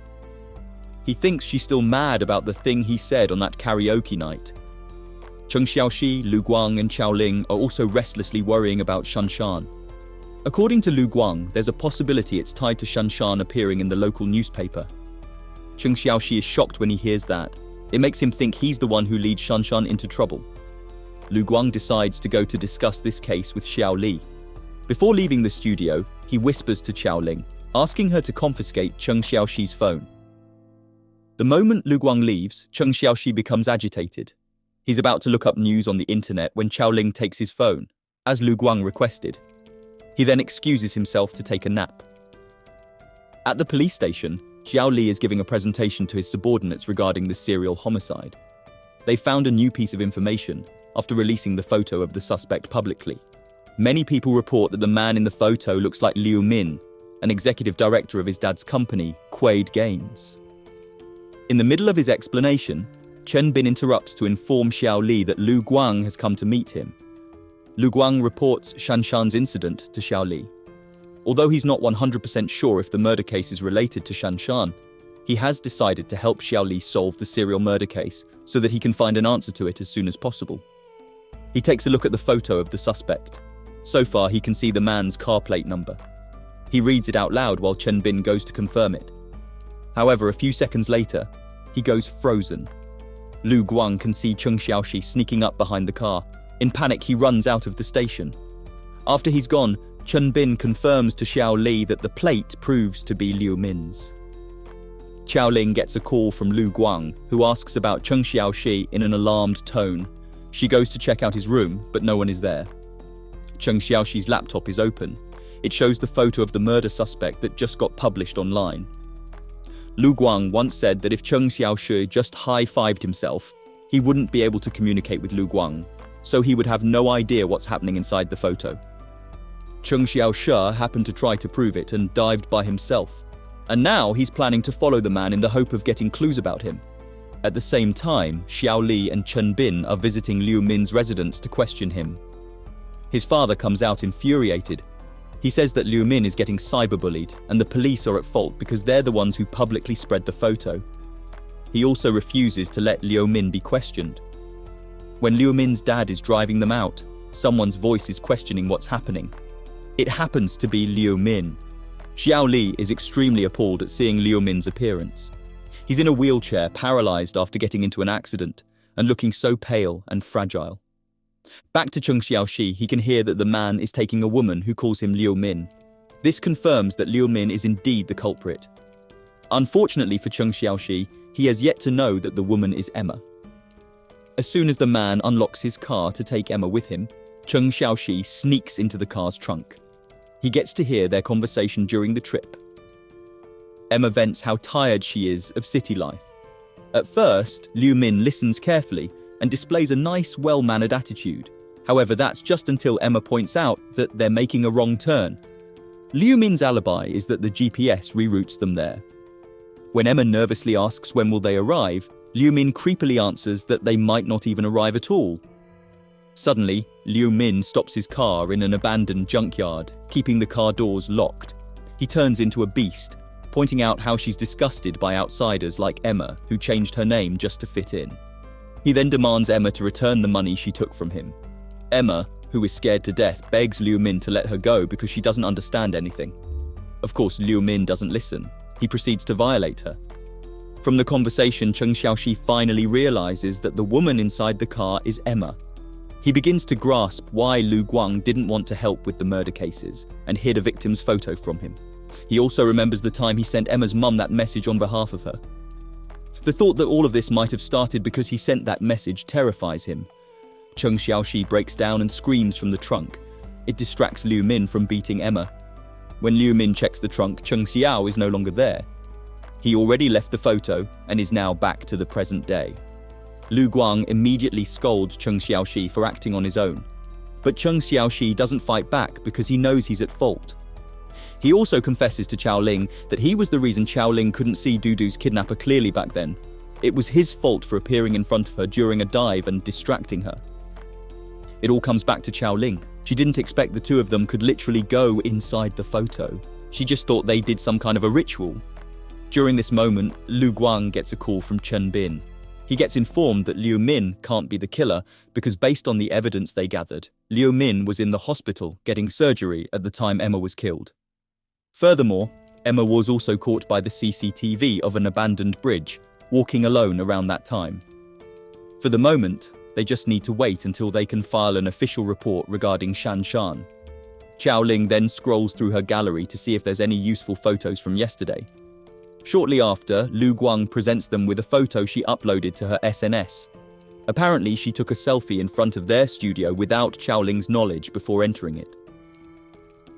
He thinks she's still mad about the thing he said on that karaoke night. Cheng Xiaoxi, Lu Guang and Xiaoling are also restlessly worrying about Shanshan. According to Lu Guang, there's a possibility it's tied to Shanshan appearing in the local newspaper. Cheng Xiaoxi is shocked when he hears that. It makes him think he's the one who leads Shanshan into trouble. Lu Guang decides to go to discuss this case with Xiao Li. Before leaving the studio, he whispers to Xiaoling, asking her to confiscate Cheng Xiaoxi's phone. The moment Lu Guang leaves, Cheng Xiaoxi becomes agitated. He's about to look up news on the internet when Xiaoling takes his phone, as Lu Guang requested. He then excuses himself to take a nap. At the police station, Xiao Li is giving a presentation to his subordinates regarding the serial homicide. They found a new piece of information after releasing the photo of the suspect publicly. Many people report that the man in the photo looks like Liu Min, an executive director of his dad's company, Quaid Games. In the middle of his explanation, Chen Bin interrupts to inform Xiao Li that Lu Guang has come to meet him. Lu Guang reports Shanshan's incident to Xiao Li. Although he's not 100% sure if the murder case is related to Shanshan, he has decided to help Xiao Li solve the serial murder case so that he can find an answer to it as soon as possible. He takes a look at the photo of the suspect. So far, he can see the man's car plate number. He reads it out loud while Chen Bin goes to confirm it. However, a few seconds later, he goes frozen. Lu Guang can see Cheng Xiaoxi sneaking up behind the car. In panic, he runs out of the station. After he's gone, Chen Bin confirms to Xiao Li that the plate proves to be Liu Min's. Xiaoling gets a call from Lu Guang, who asks about Cheng Xiaoxi in an alarmed tone. She goes to check out his room, but no one is there. Cheng Xiaoxi's laptop is open. It shows the photo of the murder suspect that just got published online. Lu Guang once said that if Cheng Xiaoxi just high-fived himself, he wouldn't be able to communicate with Lu Guang, so he would have no idea what's happening inside the photo. Cheng Xiaoxi happened to try to prove it and dived by himself, and now he's planning to follow the man in the hope of getting clues about him. At the same time, Xiao Li and Chen Bin are visiting Liu Min's residence to question him. His father comes out infuriated. He says that Liu Min is getting cyberbullied and the police are at fault because they're the ones who publicly spread the photo. He also refuses to let Liu Min be questioned. When Liu Min's dad is driving them out, someone's voice is questioning what's happening. It happens to be Liu Min. Xiao Li is extremely appalled at seeing Liu Min's appearance. He's in a wheelchair, paralyzed after getting into an accident, and looking so pale and fragile. Back to Cheng Xiaoxi, he can hear that the man is taking a woman who calls him Liu Min. This confirms that Liu Min is indeed the culprit. Unfortunately for Cheng Xiaoxi, he has yet to know that the woman is Emma. As soon as the man unlocks his car to take Emma with him, Cheng Xiaoxi sneaks into the car's trunk. He gets to hear their conversation during the trip. Emma vents how tired she is of city life. At first, Liu Min listens carefully and displays a nice, well-mannered attitude. However, that's just until Emma points out that they're making a wrong turn. Liu Min's alibi is that the GPS reroutes them there. When Emma nervously asks when will they arrive, Liu Min creepily answers that they might not even arrive at all. Suddenly, Liu Min stops his car in an abandoned junkyard, keeping the car doors locked. He turns into a beast, pointing out how she's disgusted by outsiders like Emma, who changed her name just to fit in. He then demands Emma to return the money she took from him. Emma, who is scared to death, begs Liu Min to let her go because she doesn't understand anything. Of course, Liu Min doesn't listen. He proceeds to violate her. From the conversation, Cheng Xiaoxi finally realizes that the woman inside the car is Emma. He begins to grasp why Lu Guang didn't want to help with the murder cases and hid a victim's photo from him. He also remembers the time he sent Emma's mum that message on behalf of her. The thought that all of this might have started because he sent that message terrifies him. Cheng Xiaoxi breaks down and screams from the trunk. It distracts Liu Min from beating Emma. When Liu Min checks the trunk, Cheng Xiao is no longer there. He already left the photo and is now back to the present day. Lu Guang immediately scolds Cheng Xiaoxi for acting on his own. But Cheng Xiaoxi doesn't fight back because he knows he's at fault. He also confesses to Chao Ling that he was the reason Chao Ling couldn't see Dudu's kidnapper clearly back then. It was his fault for appearing in front of her during a dive and distracting her. It all comes back to Chao Ling. She didn't expect the two of them could literally go inside the photo. She just thought they did some kind of a ritual. During this moment, Lu Guang gets a call from Chen Bin. He gets informed that Liu Min can't be the killer because based on the evidence they gathered, Liu Min was in the hospital getting surgery at the time Emma was killed. Furthermore, Emma was also caught by the CCTV of an abandoned bridge, walking alone around that time. For the moment, they just need to wait until they can file an official report regarding Shan Shan. Chao Ling then scrolls through her gallery to see if there's any useful photos from yesterday. Shortly after, Lu Guang presents them with a photo she uploaded to her SNS. Apparently, she took a selfie in front of their studio without Chao Ling's knowledge before entering it.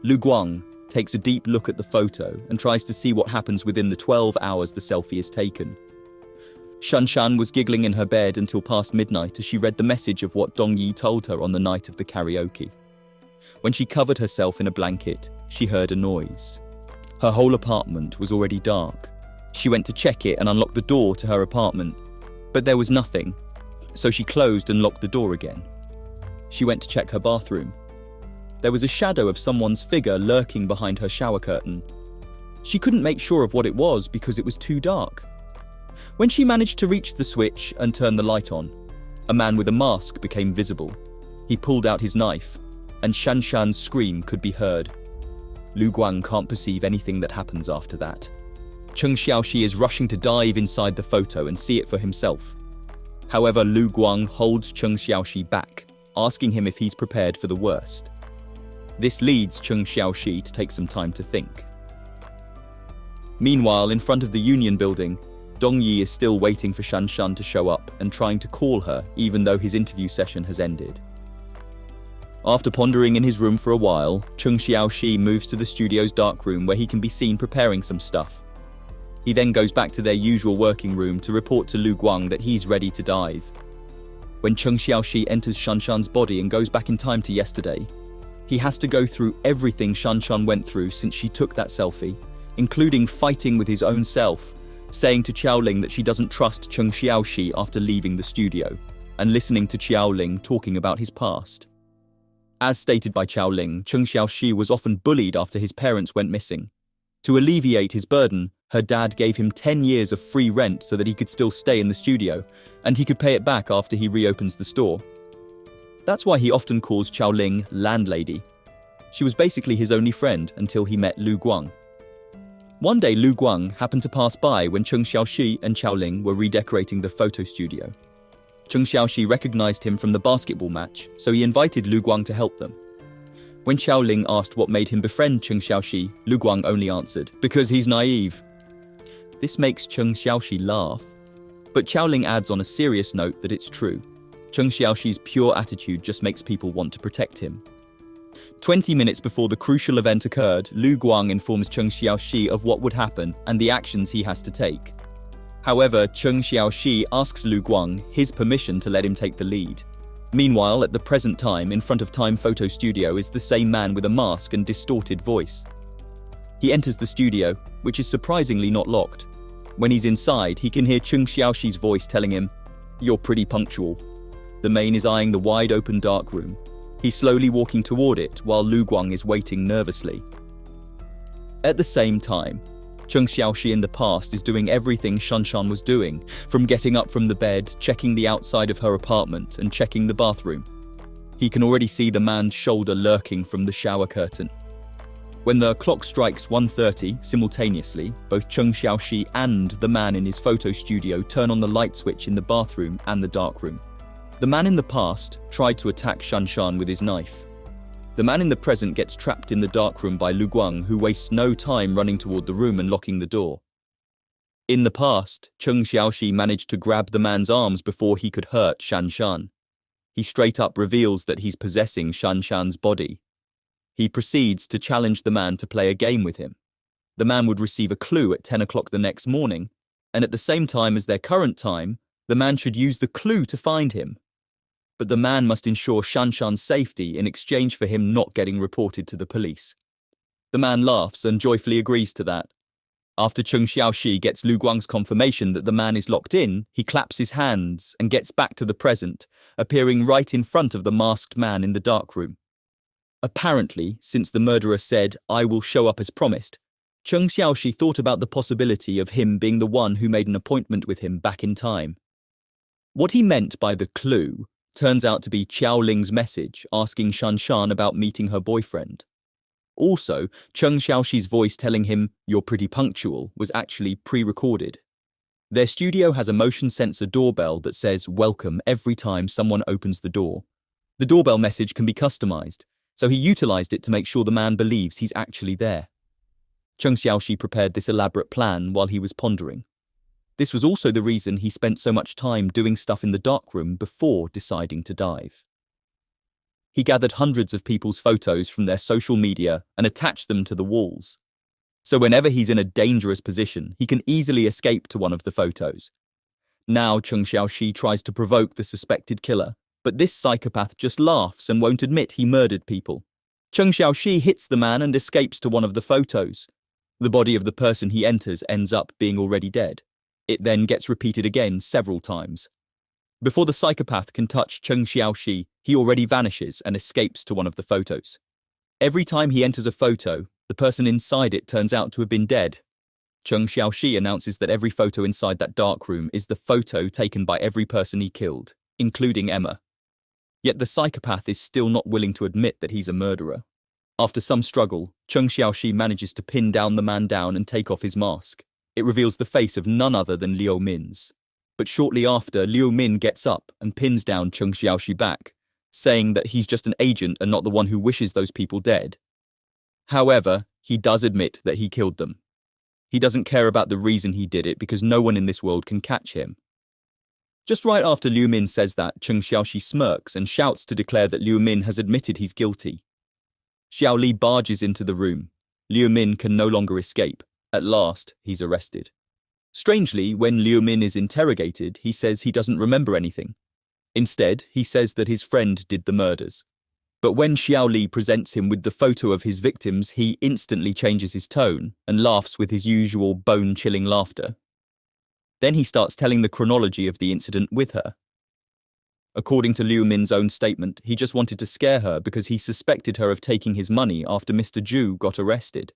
Lu Guang takes a deep look at the photo and tries to see what happens within the 12 hours the selfie is taken. Shan Shan was giggling in her bed until past midnight as she read the message of what Dong Yi told her on the night of the karaoke. When she covered herself in a blanket, she heard a noise. Her whole apartment was already dark. She went to check it and unlocked the door to her apartment, but there was nothing, so she closed and locked the door again. She went to check her bathroom. There was a shadow of someone's figure lurking behind her shower curtain. She couldn't make sure of what it was because it was too dark. When she managed to reach the switch and turn the light on, a man with a mask became visible. He pulled out his knife, and Shan Shan's scream could be heard. Lu Guang can't perceive anything that happens after that. Cheng Xiaoxi is rushing to dive inside the photo and see it for himself. However, Lu Guang holds Cheng Xiaoxi back, asking him if he's prepared for the worst. This leads Cheng Xiaoxi to take some time to think. Meanwhile, in front of the Union building, Dong Yi is still waiting for Shan Shan to show up and trying to call her even though his interview session has ended. After pondering in his room for a while, Cheng Xiaoxi moves to the studio's dark room where he can be seen preparing some stuff. He then goes back to their usual working room to report to Lu Guang that he's ready to dive. When Cheng Xiaoxi enters Shan Shan's body and goes back in time to yesterday, he has to go through everything Shan Shan went through since she took that selfie, including fighting with his own self, saying to Chao Ling that she doesn't trust Cheng Xiaoxi after leaving the studio, and listening to Chao Ling talking about his past. As stated by Chao Ling, Cheng Xiaoxi was often bullied after his parents went missing. To alleviate his burden, Her dad gave him 10 years of free rent so that he could still stay in the studio, and he could pay it back after he reopens the store. That's why he often calls Xiaoling landlady. She was basically his only friend until he met Lu Guang. One day Lu Guang happened to pass by when Cheng Xiaoxi and Xiaoling were redecorating the photo studio. Cheng Xiaoxi recognized him from the basketball match, so he invited Lu Guang to help them. When Xiaoling asked what made him befriend Cheng Xiaoxi, Lu Guang only answered, "Because he's naive." This makes Cheng Xiaoxi laugh, but Xiaoling adds on a serious note that it's true. Cheng Xiaoxi's pure attitude just makes people want to protect him. 20 minutes before the crucial event occurred, Lu Guang informs Cheng Xiaoxi of what would happen and the actions he has to take. However, Cheng Xiaoxi asks Lu Guang his permission to let him take the lead. Meanwhile, at the present time, in front of Time Photo Studio is the same man with a mask and distorted voice. He enters the studio, which is surprisingly not locked. When he's inside, he can hear Cheng Xiaoxi's voice telling him, "You're pretty punctual." The man is eyeing the wide-open dark room. He's slowly walking toward it while Lu Guang is waiting nervously. At the same time, Cheng Xiaoxi in the past is doing everything Shanshan was doing, from getting up from the bed, checking the outside of her apartment, and checking the bathroom. He can already see the man's shoulder lurking from the shower curtain. When the clock strikes 1:30 simultaneously, both Cheng Xiaoxi and the man in his photo studio turn on the light switch in the bathroom and the darkroom. The man in the past tried to attack Shanshan with his knife. The man in the present gets trapped in the darkroom by Lu Guang, who wastes no time running toward the room and locking the door. In the past, Cheng Xiaoxi managed to grab the man's arms before he could hurt Shanshan. He straight up reveals that he's possessing Shanshan's body. He proceeds to challenge the man to play a game with him. The man would receive a clue at 10 o'clock the next morning, and at the same time as their current time, the man should use the clue to find him. But the man must ensure Shanshan's safety in exchange for him not getting reported to the police. The man laughs and joyfully agrees to that. After Cheng Xiaoxi gets Lu Guang's confirmation that the man is locked in, he claps his hands and gets back to the present, appearing right in front of the masked man in the dark room. Apparently, since the murderer said, "I will show up as promised," Cheng Xiaoxi thought about the possibility of him being the one who made an appointment with him back in time. What he meant by the clue turns out to be Xiaoling's message asking Shanshan about meeting her boyfriend. Also, Cheng Xiaoxi's voice telling him, "You're pretty punctual," was actually pre-recorded. Their studio has a motion sensor doorbell that says "welcome" every time someone opens the door. The doorbell message can be customized, so he utilized it to make sure the man believes he's actually there. Cheng Xiaoxi prepared this elaborate plan while he was pondering. This was also the reason he spent so much time doing stuff in the darkroom before deciding to dive. He gathered hundreds of people's photos from their social media and attached them to the walls. So whenever he's in a dangerous position, he can easily escape to one of the photos. Now Cheng Xiaoxi tries to provoke the suspected killer, but this psychopath just laughs and won't admit he murdered people. Cheng Xiaoxi hits the man and escapes to one of the photos. The body of the person he enters ends up being already dead. It then gets repeated again several times. Before the psychopath can touch Cheng Xiaoxi, he already vanishes and escapes to one of the photos. Every time he enters a photo, the person inside it turns out to have been dead. Cheng Xiaoxi announces that every photo inside that dark room is the photo taken by every person he killed, including Emma. Yet the psychopath is still not willing to admit that he's a murderer. After some struggle, Cheng Xiaoxi manages to pin the man down and take off his mask. It reveals the face of none other than Liu Min's. But shortly after, Liu Min gets up and pins down Cheng Xiaoxi back, saying that he's just an agent and not the one who wishes those people dead. However, he does admit that he killed them. He doesn't care about the reason he did it because no one in this world can catch him. Just right after Liu Min says that, Cheng Xiaoxi smirks and shouts to declare that Liu Min has admitted he's guilty. Xiao Li barges into the room. Liu Min can no longer escape. At last, he's arrested. Strangely, when Liu Min is interrogated, he says he doesn't remember anything. Instead, he says that his friend did the murders. But when Xiao Li presents him with the photo of his victims, he instantly changes his tone and laughs with his usual bone-chilling laughter. Then he starts telling the chronology of the incident with her. According to Liu Min's own statement, he just wanted to scare her because he suspected her of taking his money after Mr. Zhu got arrested.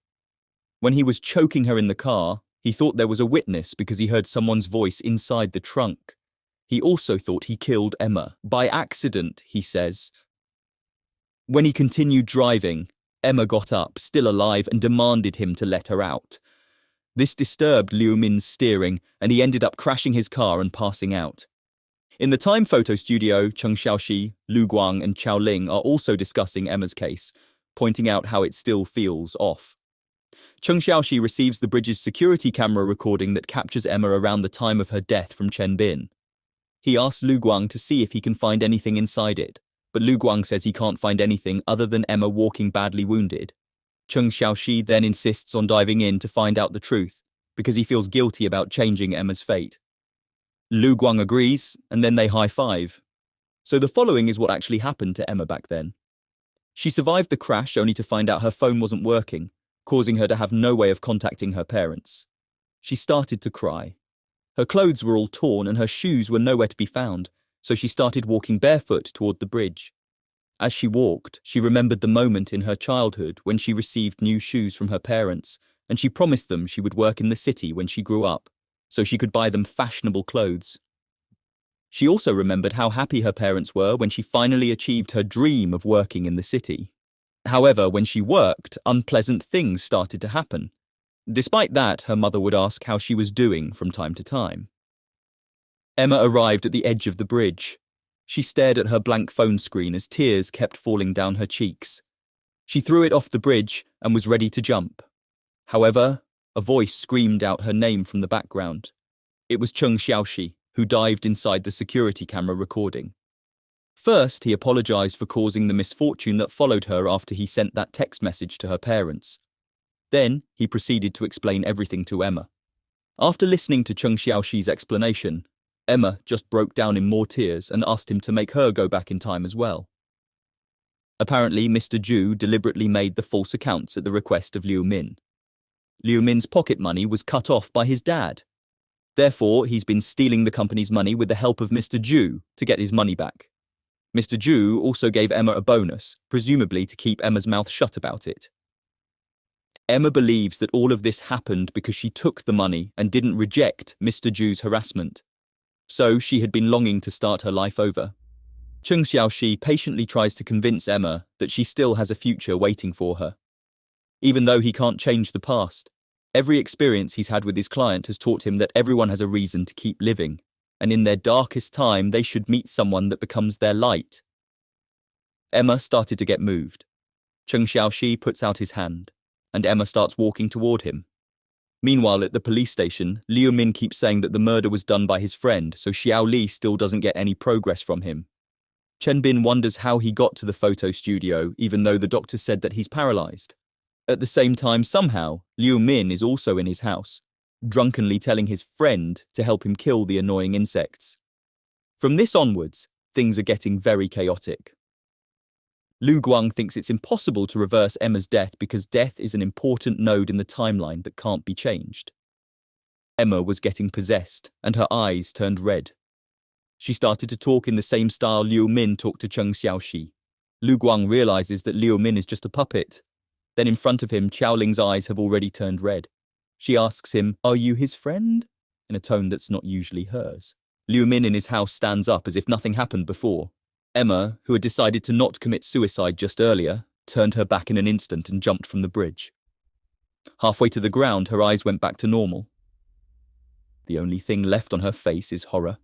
When he was choking her in the car, He thought there was a witness because he heard someone's voice inside the trunk. He also thought he killed Emma by accident, he says. When he continued driving, Emma got up, still alive, and demanded him to let her out. This disturbed Liu Min's steering, and he ended up crashing his car and passing out. In the Time photo studio, Cheng Xiaoxi, Lu Guang, and Chao Ling are also discussing Emma's case, pointing out how it still feels off. Cheng Xiaoxi receives the bridge's security camera recording that captures Emma around the time of her death from Chen Bin. He asks Lu Guang to see if he can find anything inside it, but Lu Guang says he can't find anything other than Emma walking badly wounded. Cheng Xiaoxi then insists on diving in to find out the truth, because he feels guilty about changing Emma's fate. Lu Guang agrees, and then they high-five. So the following is what actually happened to Emma back then. She survived the crash only to find out her phone wasn't working, causing her to have no way of contacting her parents. She started to cry. Her clothes were all torn and her shoes were nowhere to be found, so she started walking barefoot toward the bridge. As she walked, she remembered the moment in her childhood when she received new shoes from her parents, and she promised them she would work in the city when she grew up, so she could buy them fashionable clothes. She also remembered how happy her parents were when she finally achieved her dream of working in the city. However, when she worked, unpleasant things started to happen. Despite that, her mother would ask how she was doing from time to time. Emma arrived at the edge of the bridge. She stared at her blank phone screen as tears kept falling down her cheeks. She threw it off the bridge and was ready to jump. However, a voice screamed out her name from the background. It was Cheng Xiaoxi, who dived inside the security camera recording. First, he apologized for causing the misfortune that followed her after he sent that text message to her parents. Then, he proceeded to explain everything to Emma. After listening to Cheng Xiaoxi's explanation, Emma just broke down in more tears and asked him to make her go back in time as well. Apparently, Mr. Zhu deliberately made the false accounts at the request of Liu Min. Liu Min's pocket money was cut off by his dad. Therefore, he's been stealing the company's money with the help of Mr. Zhu to get his money back. Mr. Zhu also gave Emma a bonus, presumably to keep Emma's mouth shut about it. Emma believes that all of this happened because she took the money and didn't reject Mr. Zhu's harassment. So she had been longing to start her life over. Cheng Xiaoxi patiently tries to convince Emma that she still has a future waiting for her. Even though he can't change the past, every experience he's had with his client has taught him that everyone has a reason to keep living, and in their darkest time they should meet someone that becomes their light. Emma started to get moved. Cheng Xiaoxi puts out his hand, and Emma starts walking toward him. Meanwhile, at the police station, Liu Min keeps saying that the murder was done by his friend, so Xiao Li still doesn't get any progress from him. Chen Bin wonders how he got to the photo studio, even though the doctor said that he's paralyzed. At the same time, somehow, Liu Min is also in his house, drunkenly telling his friend to help him kill the annoying insects. From this onwards, things are getting very chaotic. Lu Guang thinks it's impossible to reverse Emma's death because death is an important node in the timeline that can't be changed. Emma was getting possessed, and her eyes turned red. She started to talk in the same style Liu Min talked to Cheng Xiaoxi. Lu Guang realizes that Liu Min is just a puppet. Then in front of him, Chao Ling's eyes have already turned red. She asks him, "Are you his friend?" in a tone that's not usually hers. Liu Min in his house stands up as if nothing happened before. Emma, who had decided to not commit suicide just earlier, turned her back in an instant and jumped from the bridge. Halfway to the ground, her eyes went back to normal. The only thing left on her face is horror.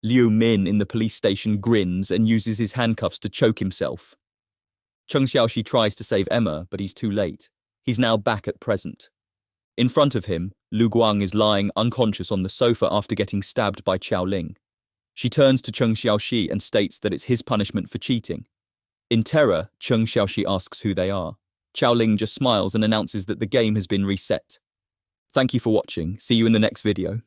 Liu Min in the police station grins and uses his handcuffs to choke himself. Cheng Xiaoxi tries to save Emma, but he's too late. He's now back at present. In front of him, Lu Guang is lying unconscious on the sofa after getting stabbed by Chao Ling. She turns to Cheng Xiaoxi and states that it's his punishment for cheating. In terror, Cheng Xiaoxi asks who they are. Chao Ling just smiles and announces that the game has been reset. Thank you for watching. See you in the next video.